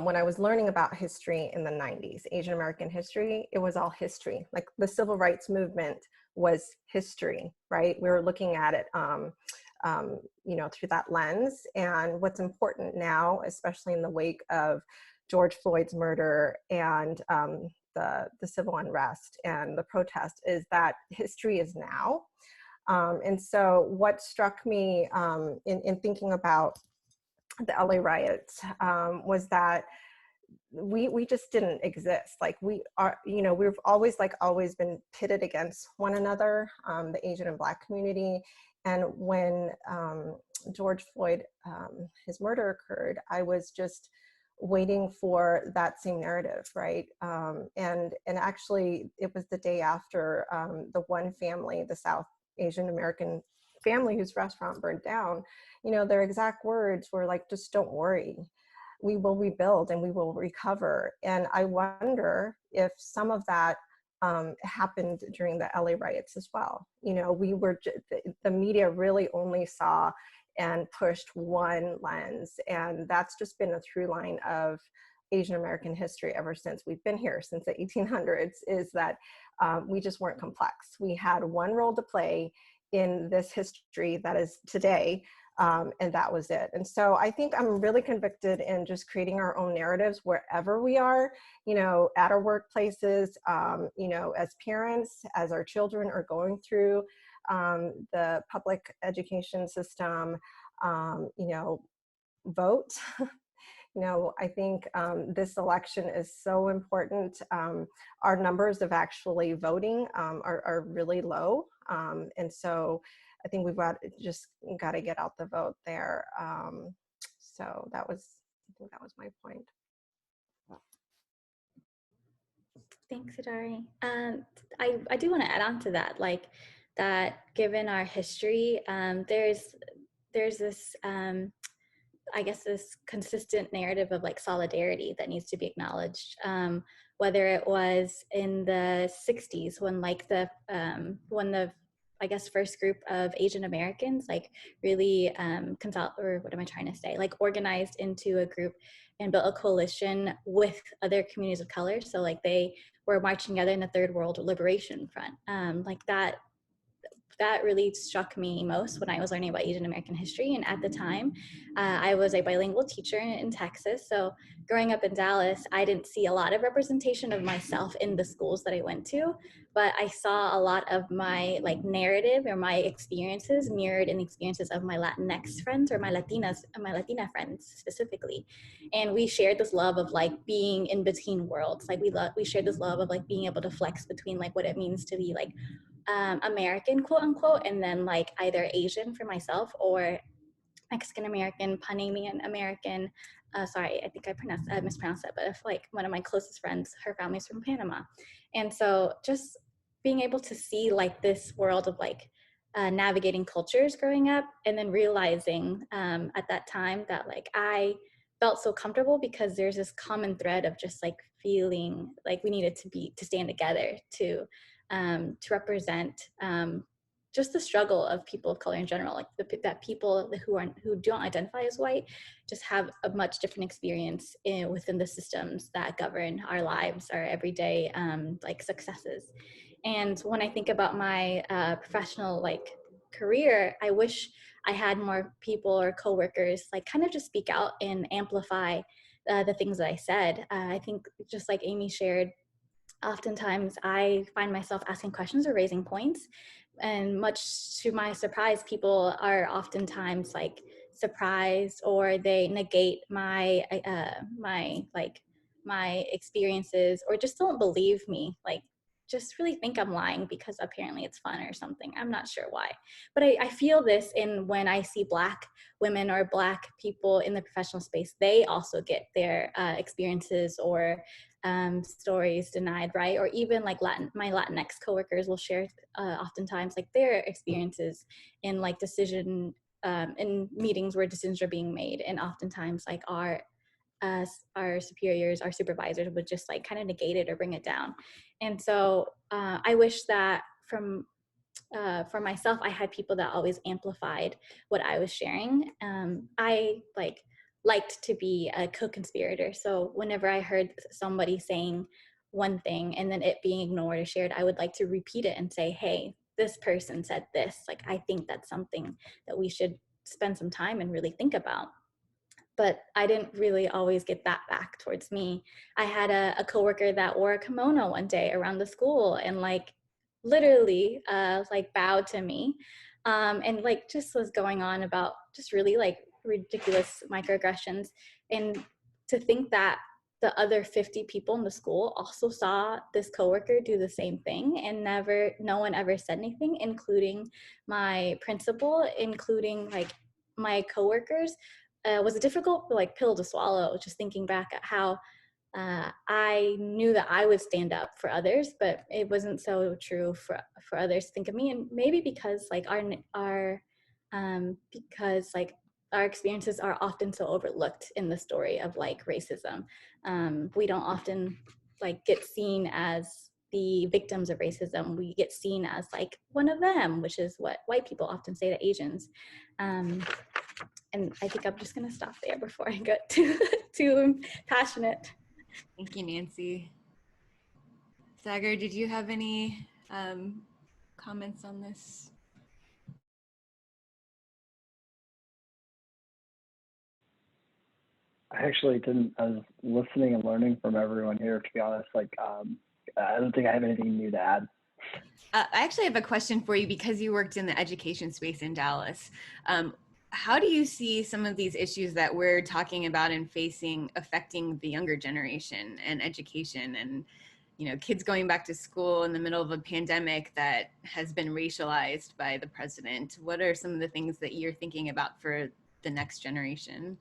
when I was learning about history in the 90s, Asian American history, it was all history. Like the civil rights movement was history, right? We were looking at it, you know, through that lens. And what's important now, especially in the wake of George Floyd's murder and the civil unrest and the protest, is that history is now. And so what struck me in thinking about the LA riots was that we just didn't exist. Like we are, you know, we've always been pitted against one another, the Asian and Black community. And when George Floyd, his murder occurred, I was just waiting for that same narrative, right? And actually, it was the day after the one family, the South Asian American family whose restaurant burned down, you know, their exact words were like, just don't worry, we will rebuild and we will recover. And I wonder if some of that happened during the LA riots as well. You know, the media really only saw and pushed one lens. And that's just been a through line of Asian American history ever since we've been here, since the 1800s, is that we just weren't complex. We had one role to play in this history that is today, And that was it. And so I think I'm really convicted in just creating our own narratives wherever we are, you know, at our workplaces, you know, as parents, as our children are going through the public education system, you know, vote. You know, I think this election is so important. Our numbers of actually voting are really low. And so I think we've got to get out the vote there. So I think that was my point. Thanks, Soudary. I do want to add on to that, like that given our history, there's this I guess this consistent narrative of like solidarity that needs to be acknowledged. Whether it was in the 60s when like when the I guess first group of Asian Americans like really like organized into a group and built a coalition with other communities of color. So like they were marching together in the Third World Liberation Front. Like that really struck me most when I was learning about Asian American history. And at the time, I was a bilingual teacher in Texas. So growing up in Dallas, I didn't see a lot of representation of myself in the schools that I went to, but I saw a lot of my like narrative or my experiences mirrored in the experiences of my Latinx friends or my Latina friends specifically. And we shared this love of like being in between worlds. Like we shared this love of like being able to flex between like what it means to be like American, quote unquote, and then like either Asian for myself or Mexican American, Panamanian American. Sorry, I think I mispronounced it, but if like one of my closest friends, her family's from Panama. And so just being able to see like this world of like navigating cultures growing up and then realizing at that time that like I felt so comfortable because there's this common thread of just like feeling like we needed to stand together to represent just the struggle of people of color in general, like that people who don't identify as white just have a much different experience within the systems that govern our lives, our everyday like successes. And when I think about my professional like career, I wish I had more people or coworkers like kind of just speak out and amplify the things that I said. I think just like Amy shared, oftentimes I find myself asking questions or raising points, and much to my surprise, people are oftentimes like surprised or they negate my experiences or just don't believe me, like just really think I'm lying because apparently it's fun or something. I'm not sure why, but I feel this in when I see Black women or Black people in the professional space. They also get their experiences or stories denied, right? Or even like my Latinx coworkers will share oftentimes like their experiences in like in meetings where decisions are being made, and oftentimes like our superiors, our supervisors would just like kind of negate it or bring it down. And so I wish that for myself, I had people that always amplified what I was sharing. I liked to be a co-conspirator. So whenever I heard somebody saying one thing and then it being ignored or shared, I would like to repeat it and say, hey, this person said this. Like, I think that's something that we should spend some time and really think about. But I didn't really always get that back towards me. I had a coworker that wore a kimono one day around the school and like literally like bowed to me and like just was going on about just really like ridiculous microaggressions. And to think that the other 50 people in the school also saw this coworker do the same thing and no one ever said anything, including my principal, including like my coworkers, was a difficult like pill to swallow, just thinking back at how I knew that I would stand up for others, but it wasn't so true for others to think of me. And maybe because like because like our experiences are often so overlooked in the story of like racism. We don't often like get seen as the victims of racism. We get seen as like one of them, which is what white people often say to Asians. And I think I'm just gonna stop there before I get too passionate. Thank you, Nancy. Sagar, did you have any comments on this? I actually didn't. I was listening and learning from everyone here. To be honest, like I don't think I have anything new to add. I actually have a question for you because you worked in the education space in Dallas. How do you see some of these issues that we're talking about and facing affecting the younger generation and education and, you know, kids going back to school in the middle of a pandemic that has been racialized by the president? What are some of the things that you're thinking about for the next generation?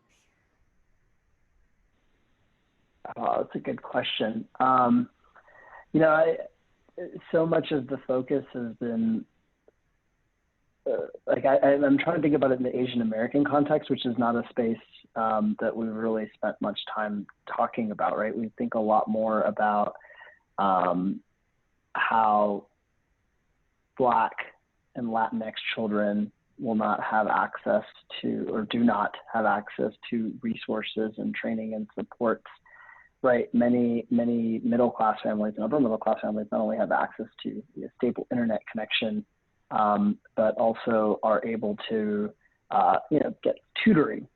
That's a good question. You know, so much of the focus has been like I'm trying to think about it in the Asian American context, which is not a space that we've really spent much time talking about, right? We think a lot more about how Black and Latinx children will not have access to, or do not have access to, resources and training and supports, right? Many middle-class families and upper middle-class families not only have access to a stable internet connection, but also are able to, you know, get tutoring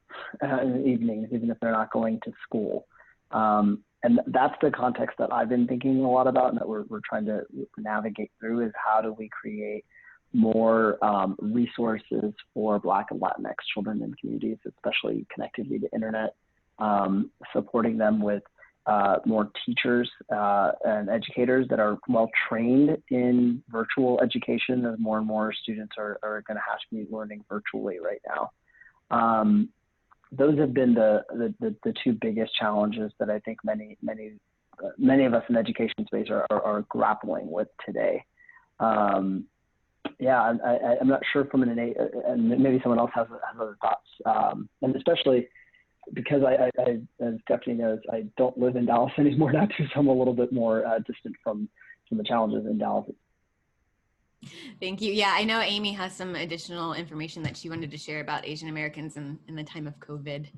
in the evenings, even if they're not going to school. And that's the context that I've been thinking a lot about, and that we're trying to navigate through, is how do we create more resources for Black and Latinx children and communities, especially connected via the internet, supporting them with more teachers and educators that are well trained in virtual education, as more and more students are going to have to be learning virtually right now. Those have been the two biggest challenges that I think many of us in the education space are grappling with today. Yeah, I'm not sure from an innate, and maybe someone else has other thoughts, and especially because as Stephanie knows, I don't live in Dallas anymore now too, so I'm a little bit more distant from the challenges in Dallas. Thank you. Yeah, I know Amy has some additional information that she wanted to share about Asian Americans in the time of COVID.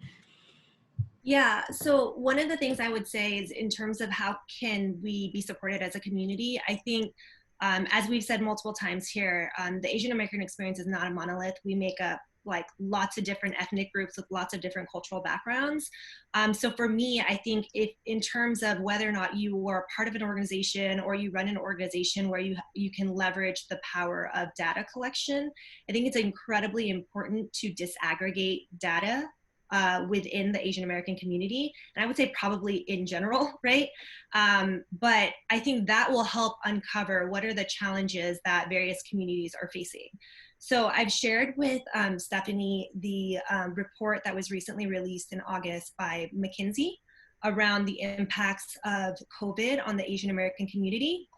Yeah, so one of the things I would say is, in terms of how can we be supported as a community, I think, as we've said multiple times here, the Asian American experience is not a monolith. We make up like lots of different ethnic groups with lots of different cultural backgrounds. So for me, I think if in terms of whether or not you are part of an organization or you run an organization where you can leverage the power of data collection, I think it's incredibly important to disaggregate data within the Asian American community. And I would say probably in general, right? But I think that will help uncover what are the challenges that various communities are facing. So I've shared with Stephanie the report that was recently released in August by McKinsey around the impacts of COVID on the Asian American community.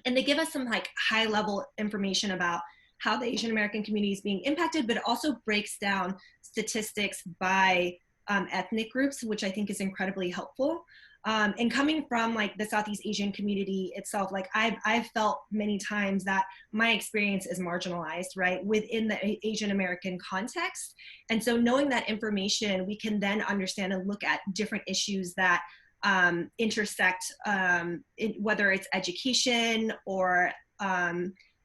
And they give us some like high level information about how the Asian American community is being impacted, but it also breaks down statistics by ethnic groups, which I think is incredibly helpful. And coming from like the Southeast Asian community itself, like I've felt many times that my experience is marginalized, right, within the Asian American context. And so knowing that information, we can then understand and look at different issues that intersect, whether it's education or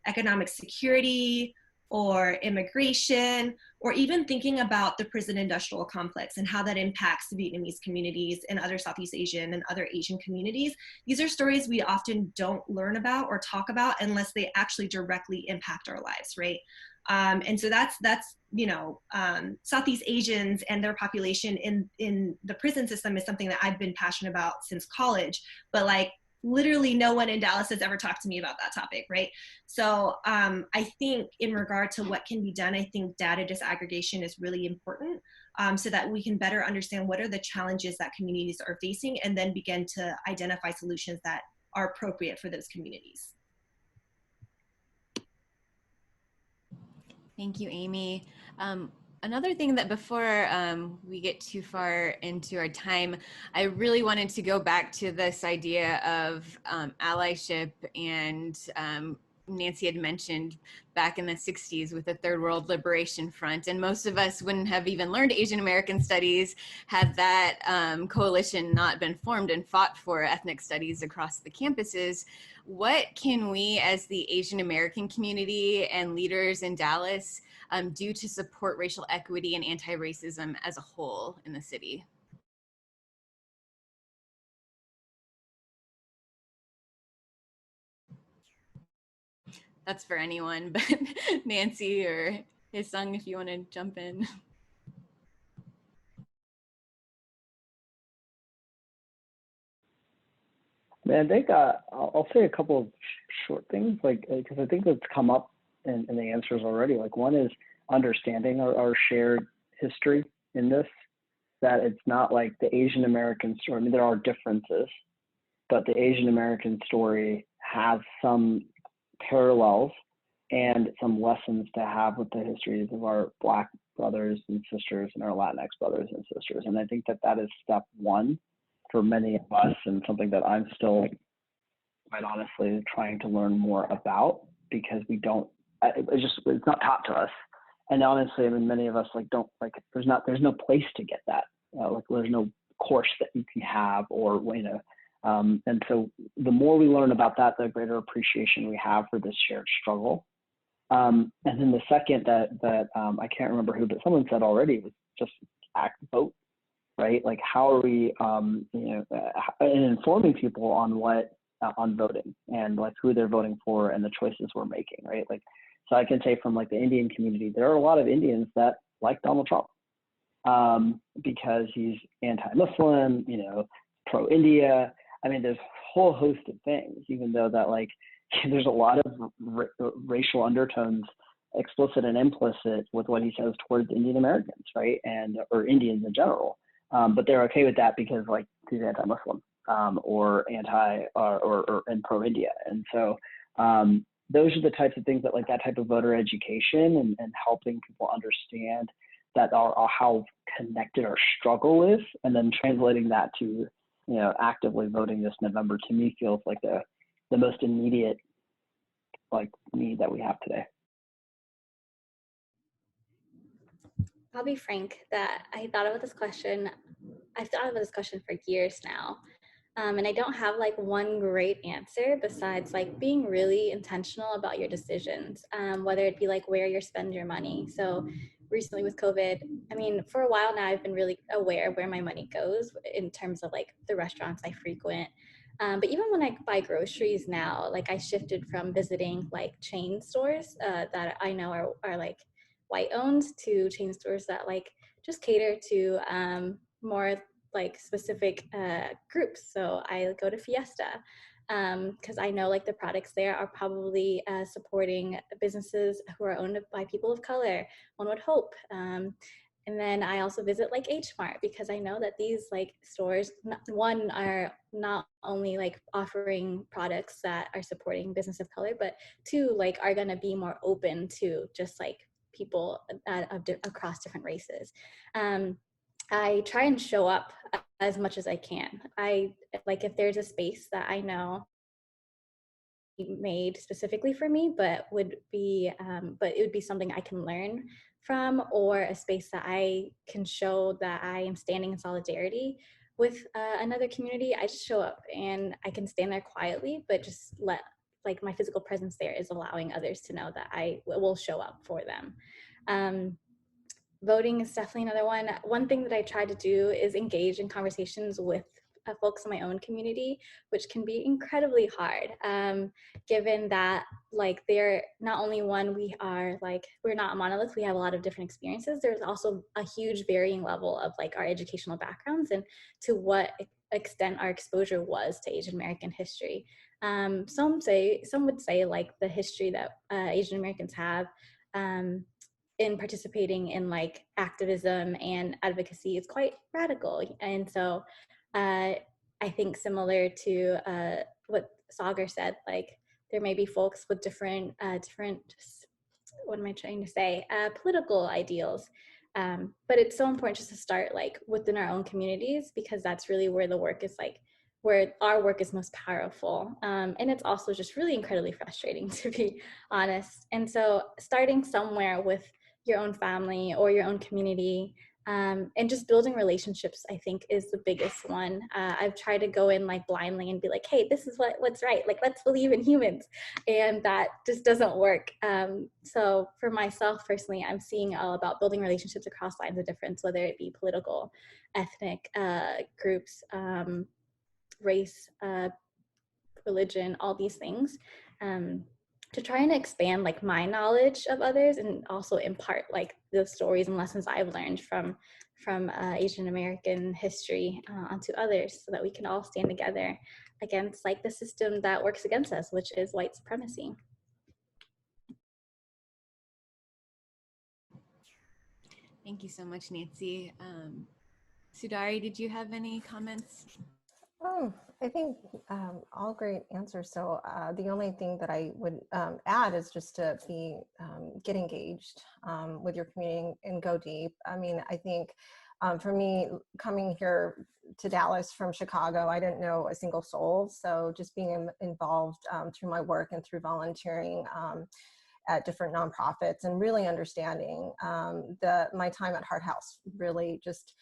economic security or immigration, or even thinking about the prison industrial complex and how that impacts Vietnamese communities and other Southeast Asian and other Asian communities. These are stories we often don't learn about or talk about unless they actually directly impact our lives, right? And so that's you know, Southeast Asians and their population in the prison system is something that I've been passionate about since college, but like literally no one in Dallas has ever talked to me about that topic, right? So I think in regard to what can be done, I think data disaggregation is really important, so that we can better understand what are the challenges that communities are facing and then begin to identify solutions that are appropriate for those communities. Thank you, Amy. Another thing that before we get too far into our time, I really wanted to go back to this idea of allyship, and Nancy had mentioned back in the 60s with the Third World Liberation Front, and most of us wouldn't have even learned Asian American studies had that coalition not been formed and fought for ethnic studies across the campuses. What can we as the Asian American community and leaders in Dallas do to support racial equity and anti-racism as a whole in the city? that's for anyone, but Nancy or HaeSung, if you want to jump in. Man, I think I'll say a couple of short things, like because I think that's come up in the answers already. Like one is understanding our shared history in this, that it's not like the Asian American story. I mean, there are differences, but the Asian American story has some parallels and some lessons to have with the histories of our Black brothers and sisters and our Latinx brothers and sisters. And I think that that is step one for many of us, and something that I'm still, quite honestly, trying to learn more about, because we don't, it's not taught to us. And honestly, I mean, many of us don't there's no place to get that. There's no course that you can have, or and so the more we learn about that, the greater appreciation we have for this shared struggle. And then the second that I can't remember who, but someone said already, was just vote, right? Like, how are we, and informing people on on voting, and like who they're voting for and the choices we're making, right? Like, so I can say from like the Indian community, there are a lot of Indians that like Donald Trump because he's anti-Muslim, pro-India. I mean, there's a whole host of things, even though that there's a lot of racial undertones, explicit and implicit, with what he says towards Indian Americans, right? Or Indians in general. But they're okay with that because he's anti-Muslim or and pro-India. And so those are the types of things that type of voter education and helping people understand that are how connected our struggle is, and then translating that to actively voting this November, to me, feels like the most immediate need that we have today. I'll be frank that I've thought about this question for years now. And I don't have one great answer besides being really intentional about your decisions, whether it be where you spend your money. So recently with COVID, I mean, for a while now, I've been really aware of where my money goes in terms of the restaurants I frequent. But even when I buy groceries now, I shifted from visiting chain stores that I know are white owned, to chain stores that just cater to more specific groups. So I go to Fiesta because I know the products there are probably supporting businesses who are owned by people of color, one would hope. And then I also visit H Mart because I know that these stores, one, are not only offering products that are supporting business of color, but two, are going to be more open to just people across different races. I try and show up as much as I can. If there's a space that I know made specifically for me, but it would be something I can learn from, or a space that I can show that I am standing in solidarity with another community, I just show up, and I can stand there quietly, but just let my physical presence there is allowing others to know that I will show up for them. Voting is definitely another one. One thing that I try to do is engage in conversations with folks in my own community, which can be incredibly hard, given that they're not only we're not a monolith, we have a lot of different experiences. There's also a huge varying level of our educational backgrounds and to what extent our exposure was to Asian American history. Some would say the history that Asian Americans have in participating in activism and advocacy is quite radical. And so I think, similar to what Sagar said, there may be folks with different what am I trying to say, political ideals. But it's so important just to start within our own communities, because that's really where the work is where our work is most powerful. And it's also just really incredibly frustrating, to be honest. And so starting somewhere with your own family or your own community, and just building relationships, I think, is the biggest one. I've tried to go in blindly and be hey, this is what's right. Let's believe in humans. And that just doesn't work. So for myself personally, I'm seeing all about building relationships across lines of difference, whether it be political, ethnic groups, race, religion, all these things. to try and expand like my knowledge of others and also impart like the stories and lessons I've learned from Asian American history onto others, so that we can all stand together against like the system that works against us, which is white supremacy. Thank you so much, Nancy. Soudary, did you have any comments? Oh, I think all great answers. So the only thing that I would add is just to be get engaged with your community and go deep. I mean, I think for me, coming here to Dallas from Chicago, I didn't know a single soul. So just being involved through my work and through volunteering at different nonprofits and really understanding my time at Heart House really just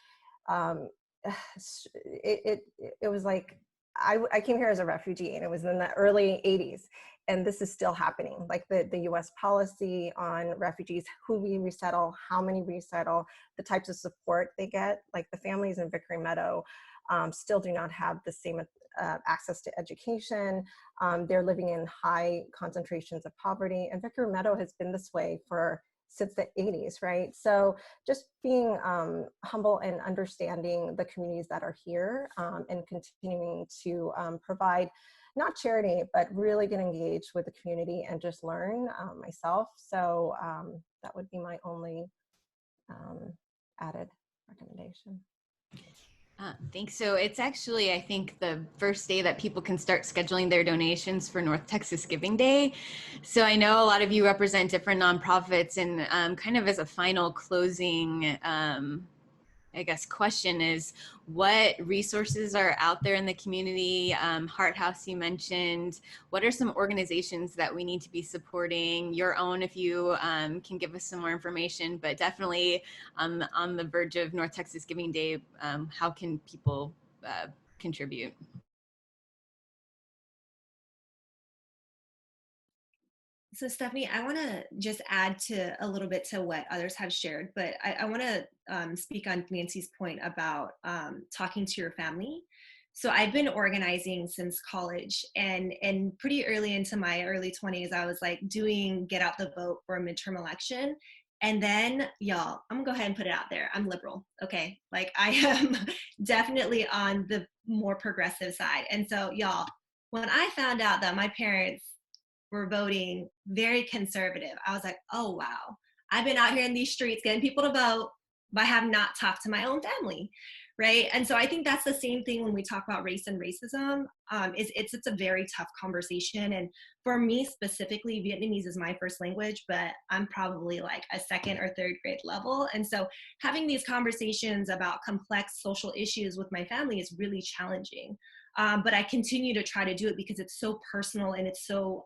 it was like I came here as a refugee, and it was in the early 80s, and this is still happening. Like the US policy on refugees, who we resettle, how many we resettle, the types of support they get, like the families in Vickery Meadow still do not have the same access to education. They're living in high concentrations of poverty, and Vickery Meadow has been this way since the 80s, right? So just being humble and understanding the communities that are here and continuing to provide not charity, but really get engaged with the community and just learn myself. So that would be my only added recommendation. Thanks. So it's actually, I think, the first day that people can start scheduling their donations for North Texas Giving Day. So I know a lot of you represent different nonprofits, and kind of as a final closing, I guess, question is, what resources are out there in the community? Heart House, you mentioned. What are some organizations that we need to be supporting? Your own, if you can give us some more information, but definitely on the verge of North Texas Giving Day, how can people contribute? So Stephanie, I want to just add to a little bit to what others have shared, but I want to speak on Nancy's point about talking to your family. So I've been organizing since college, and pretty early into my early 20s, I was like doing get out the vote for a midterm election. And then, y'all, I'm gonna go ahead and put it out there. I'm liberal, okay? Like I am definitely on the more progressive side. And so, y'all, when I found out that my parents were voting very conservative, I was like, oh, wow. I've been out here in these streets getting people to vote, but I have not talked to my own family, right? And so I think that's the same thing when we talk about race and racism. It's a very tough conversation. And for me specifically, Vietnamese is my first language, but I'm probably like a second or third grade level. And so having these conversations about complex social issues with my family is really challenging. But I continue to try to do it because it's so personal and it's so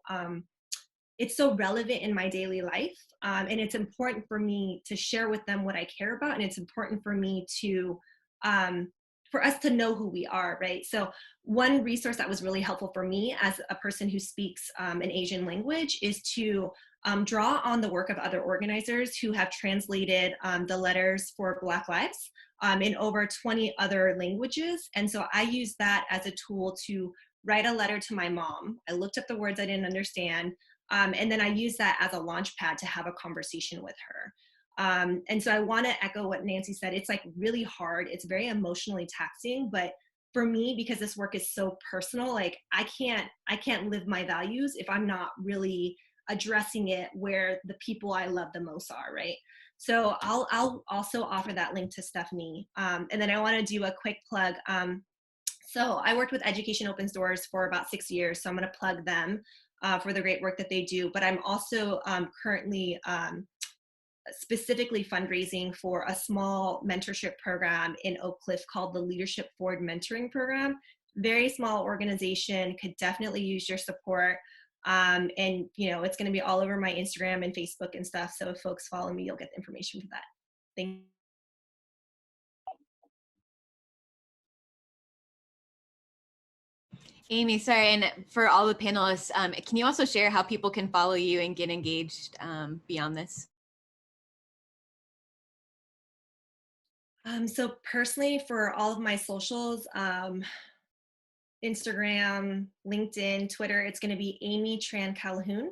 relevant in my daily life. And it's important for me to share with them what I care about. And it's important for me to, for us to know who we are, right? So one resource that was really helpful for me as a person who speaks an Asian language is to draw on the work of other organizers who have translated the letters for Black Lives in over 20 other languages. And so I use that as a tool to write a letter to my mom. I looked up the words I didn't understand, and then I use that as a launch pad to have a conversation with her. And so I want to echo what Nancy said. It's like really hard. It's very emotionally taxing, but for me, because this work is so personal, like I can't live my values if I'm not really addressing it where the people I love the most are, right? So I'll also offer that link to Stephanie. And then I want to do a quick plug. So I worked with Education Opens Doors for about 6 years, so I'm going to plug them for the great work that they do. But I'm also currently specifically fundraising for a small mentorship program in Oak Cliff called the Leadership Forward Mentoring Program. Very small organization, could definitely use your support. And you know, it's going to be all over my Instagram and Facebook and stuff. So if folks follow me, you'll get the information for that. Thank you. Amy, sorry, and for all the panelists, can you also share how people can follow you and get engaged beyond this? So personally, for all of my socials, Instagram, LinkedIn, Twitter, it's going to be Amy Tran-Calhoun.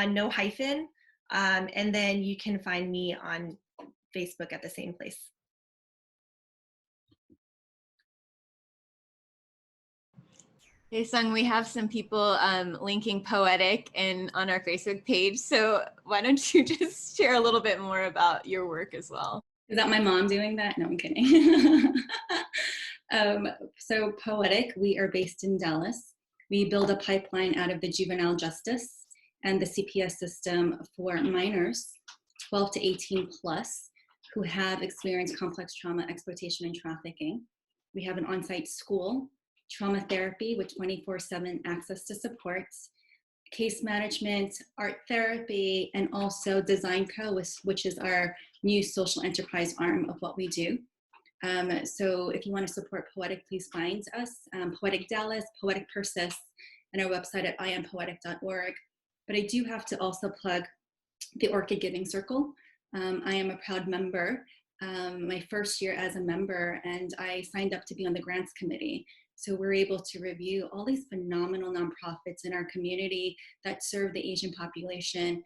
no hyphen. And then you can find me on Facebook at the same place. HaeSung, we have some people linking Poetic on our Facebook page. So why don't you just share a little bit more about your work as well? Is that my mom doing that? No, I'm kidding. So Poetic, we are based in Dallas. We build a pipeline out of the juvenile justice and the CPS system for minors 12 to 18 plus who have experienced complex trauma, exploitation, and trafficking. We have an on-site school, trauma therapy with 24/7 access to supports, case management, art therapy, and also Design Co, which is our new social enterprise arm of what we do. So if you want to support Poetic, please find us, Poetic Dallas, Poetic Persis, and our website at iampoetic.org. But I do have to also plug the Orchid Giving Circle. I am a proud member, my first year as a member, and I signed up to be on the grants committee. So we're able to review all these phenomenal nonprofits in our community that serve the Asian population.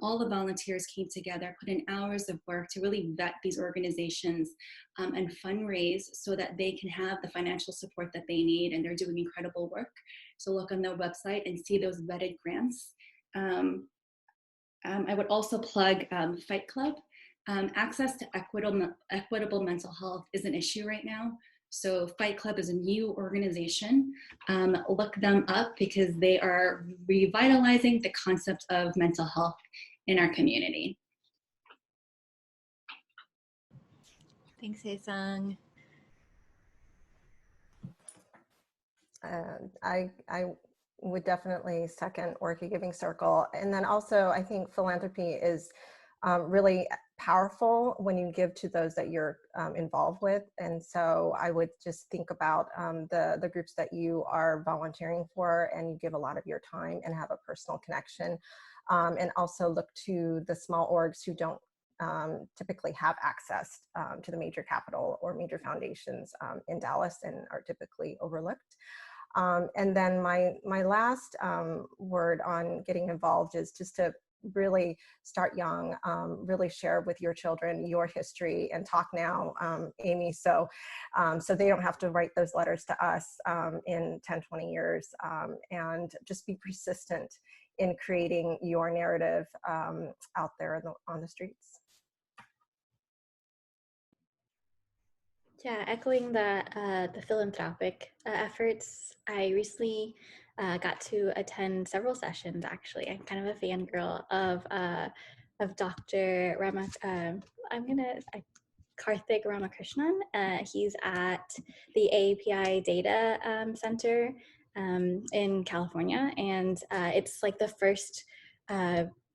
All the volunteers came together, put in hours of work to really vet these organizations and fundraise so that they can have the financial support that they need, and they're doing incredible work. So look on their website and see those vetted grants. I would also plug Fight Club. Access to equitable mental health is an issue right now. So Fight Club is a new organization. Look them up because they are revitalizing the concept of mental health in our community. Thanks, HaeSung. I would definitely second Orchid Giving Circle. And then also, I think philanthropy is really powerful when you give to those that you're involved with. And so I would just think about the groups that you are volunteering for, and you give a lot of your time and have a personal connection. And also look to the small orgs who don't typically have access to the major capital or major foundations in Dallas and are typically overlooked. And then my last word on getting involved is just to really start young, really share with your children your history, and talk now, Amy, so they don't have to write those letters to us in 10, 20 years, and just be persistent in creating your narrative out there on the streets. Yeah, echoing the philanthropic efforts, I recently got to attend several sessions. Actually, I'm kind of a fangirl of Dr. Karthik Ramakrishnan. He's at the API Data Center in California, and it's like the first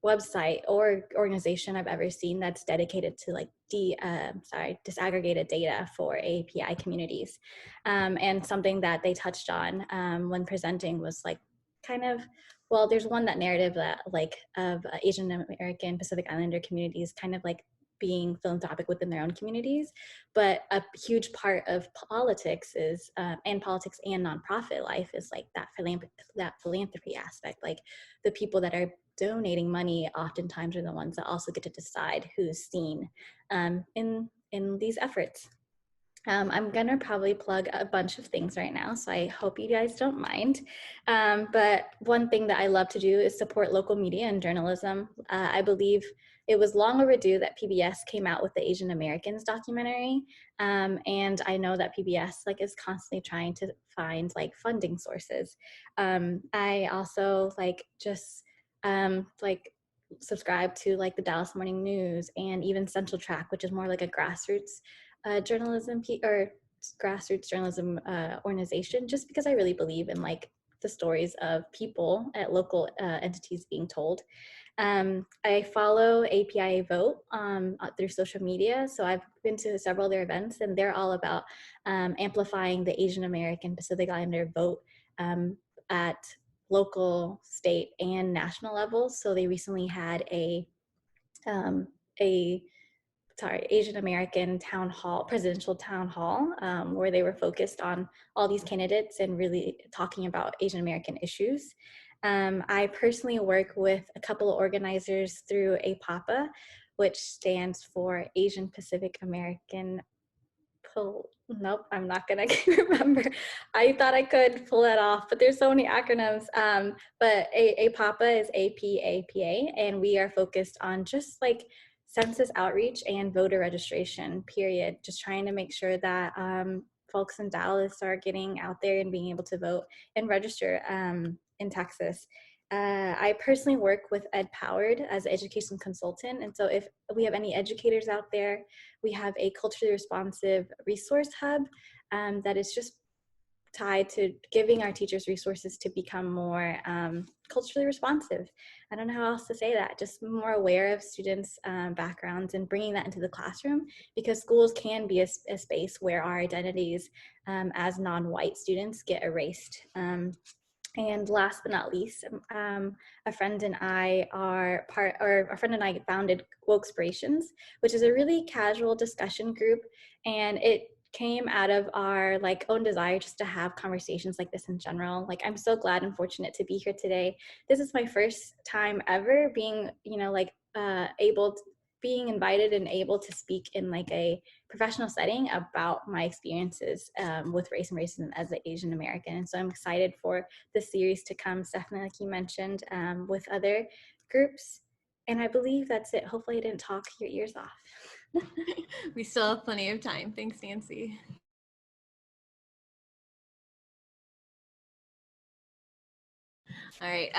website or organization I've ever seen that's dedicated to like disaggregated data for API communities. And something that they touched on when presenting was like kind of, well, there's one, that narrative that like of Asian American Pacific Islander communities kind of like being philanthropic within their own communities, but a huge part of politics is, and politics and nonprofit life is like that philanthropy aspect. Like the people that are donating money oftentimes are the ones that also get to decide who's seen in these efforts. I'm gonna probably plug a bunch of things right now, so I hope you guys don't mind. But one thing that I love to do is support local media and journalism. I believe it was long overdue that PBS came out with the Asian Americans documentary, and I know that PBS like is constantly trying to find like funding sources. I also like just like subscribe to like the Dallas Morning News and even Central Track, which is more like a grassroots journalism organization, just because I really believe in like the stories of people at local entities being told. I follow API Vote through social media, so I've been to several of their events, and they're all about amplifying the Asian American Pacific Islander vote at local, state, and national levels. So they recently had a Asian American presidential town hall, where they were focused on all these candidates and really talking about Asian American issues. I personally work with a couple of organizers through APAPA, which stands for Asian Pacific American Nope, I'm not gonna remember. I thought I could pull that off, but there's so many acronyms. But APAPA is APAPA, and we are focused on just like census outreach and voter registration, period. Just trying to make sure that folks in Dallas are getting out there and being able to vote and register in Texas. I personally work with Ed Powered as an education consultant. And so if we have any educators out there, we have a culturally responsive resource hub that is just tied to giving our teachers resources to become more culturally responsive. I don't know how else to say that, just more aware of students' backgrounds and bringing that into the classroom, because schools can be a space where our identities as non-white students get erased. And last but not least, a friend and I founded Wokespirations, which is a really casual discussion group, and it came out of our own desire just to have conversations like this in general. Like, I'm so glad and fortunate to be here today. This is my first time ever being, being invited and able to speak in a professional setting about my experiences with race and racism as an Asian American. And so I'm excited for the series to come, Stephanie, like you mentioned, with other groups. And I believe that's it. Hopefully I didn't talk your ears off. We still have plenty of time. Thanks, Nancy. All right.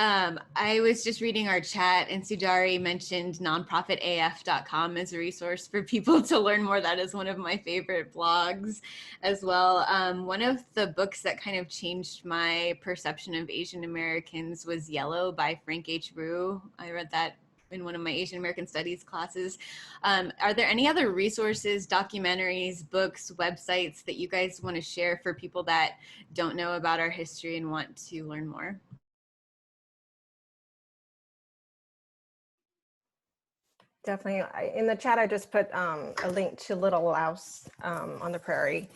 I was just reading our chat, and Soudary mentioned nonprofitaf.com as a resource for people to learn more. That is one of my favorite blogs as well. One of the books that kind of changed my perception of Asian Americans was Yellow by Frank H. Rue. I read that in one of my Asian American Studies classes. Are there any other resources, documentaries, books, websites that you guys want to share for people that don't know about our history and want to learn more? Definitely. In the chat, I just put a link to Little Louse on the Prairie.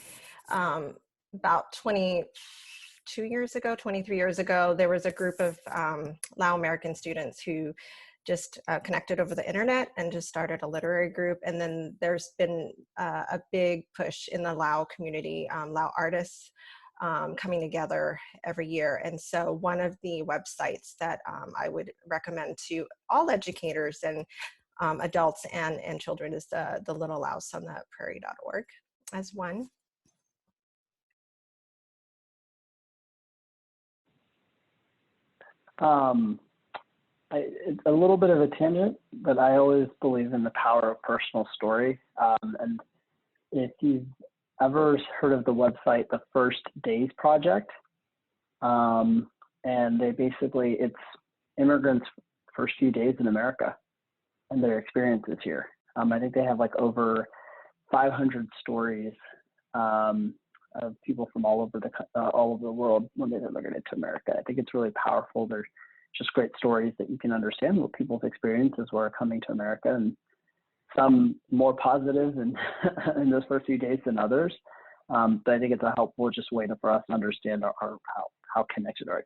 About 22 years ago, 23 years ago, there was a group of Lao American students who just connected over the internet and just started a literary group. And then there's been a big push in the Lao community, Lao artists coming together every year. And so one of the websites that I would recommend to all educators and adults and children is the Little Louse on the Prairie.org as one. It's a little bit of a tangent, but I always believe in the power of personal story. And if you've ever heard of the website, The First Days Project, and they basically, it's immigrants' first few days in America and their experiences here. I think they have over 500 stories of people from all over the world when they immigrated to America. I think it's really powerful. There's just great stories that you can understand what people's experiences were coming to America, and some more positive in those first few days than others. But I think it's a helpful just way for us to understand how connected our.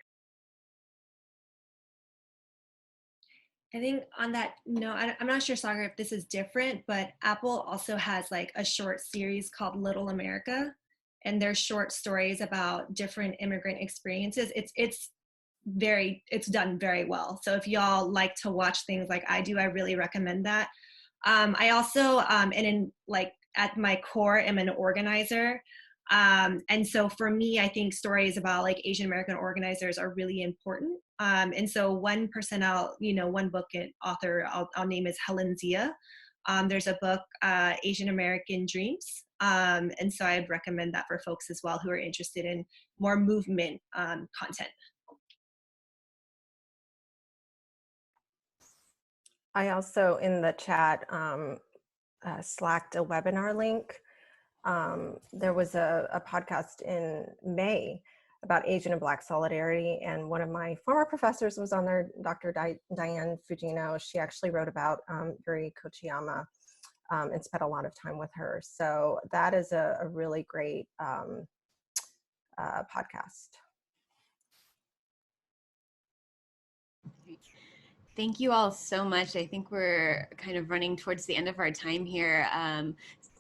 I think on that note, I'm not sure, Sagar, if this is different, but Apple also has a short series called Little America, and they're short stories about different immigrant experiences. It's done very well. So if y'all like to watch things like I do, I really recommend that. I also, at my core, am an organizer. And so for me, I think stories about Asian American organizers are really important. And so one book and author I'll name is Helen Zia. There's a book, Asian American Dreams. And so I'd recommend that for folks as well who are interested in more movement content. I also, in the chat, slacked a webinar link. There was a podcast in May about Asian and Black solidarity, and one of my former professors was on there, Dr. Diane Fujino. She actually wrote about Yuri Kochiyama and spent a lot of time with her. So that is a really great podcast. Thank you all so much. I think we're kind of running towards the end of our time here.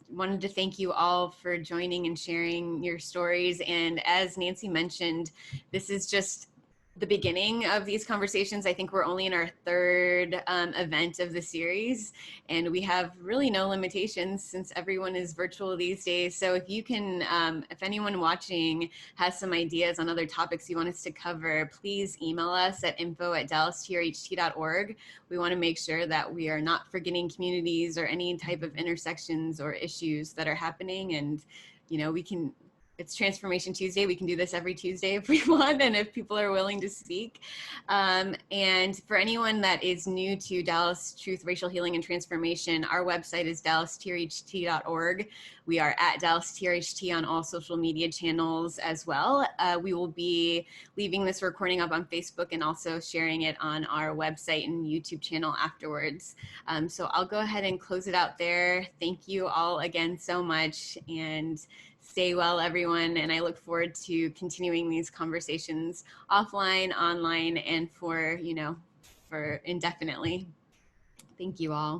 Wanted to thank you all for joining and sharing your stories. And as Nancy mentioned, this is just the beginning of these conversations. I think we're only in our third event of the series, and we have really no limitations since everyone is virtual these days. So if you can, if anyone watching has some ideas on other topics you want us to cover, please email us at info@dallastrht.org. We want to make sure that we are not forgetting communities or any type of intersections or issues that are happening. And, you know, it's Transformation Tuesday. We can do this every Tuesday if we want, and if people are willing to speak. And for anyone that is new to Dallas Truth, Racial Healing, and Transformation, our website is dallastrht.org. We are at DallasTRHT on all social media channels as well. We will be leaving this recording up on Facebook and also sharing it on our website and YouTube channel afterwards. So I'll go ahead and close it out there. Thank you all again so much, and stay well, everyone. And I look forward to continuing these conversations offline, online, and for indefinitely. Thank you all.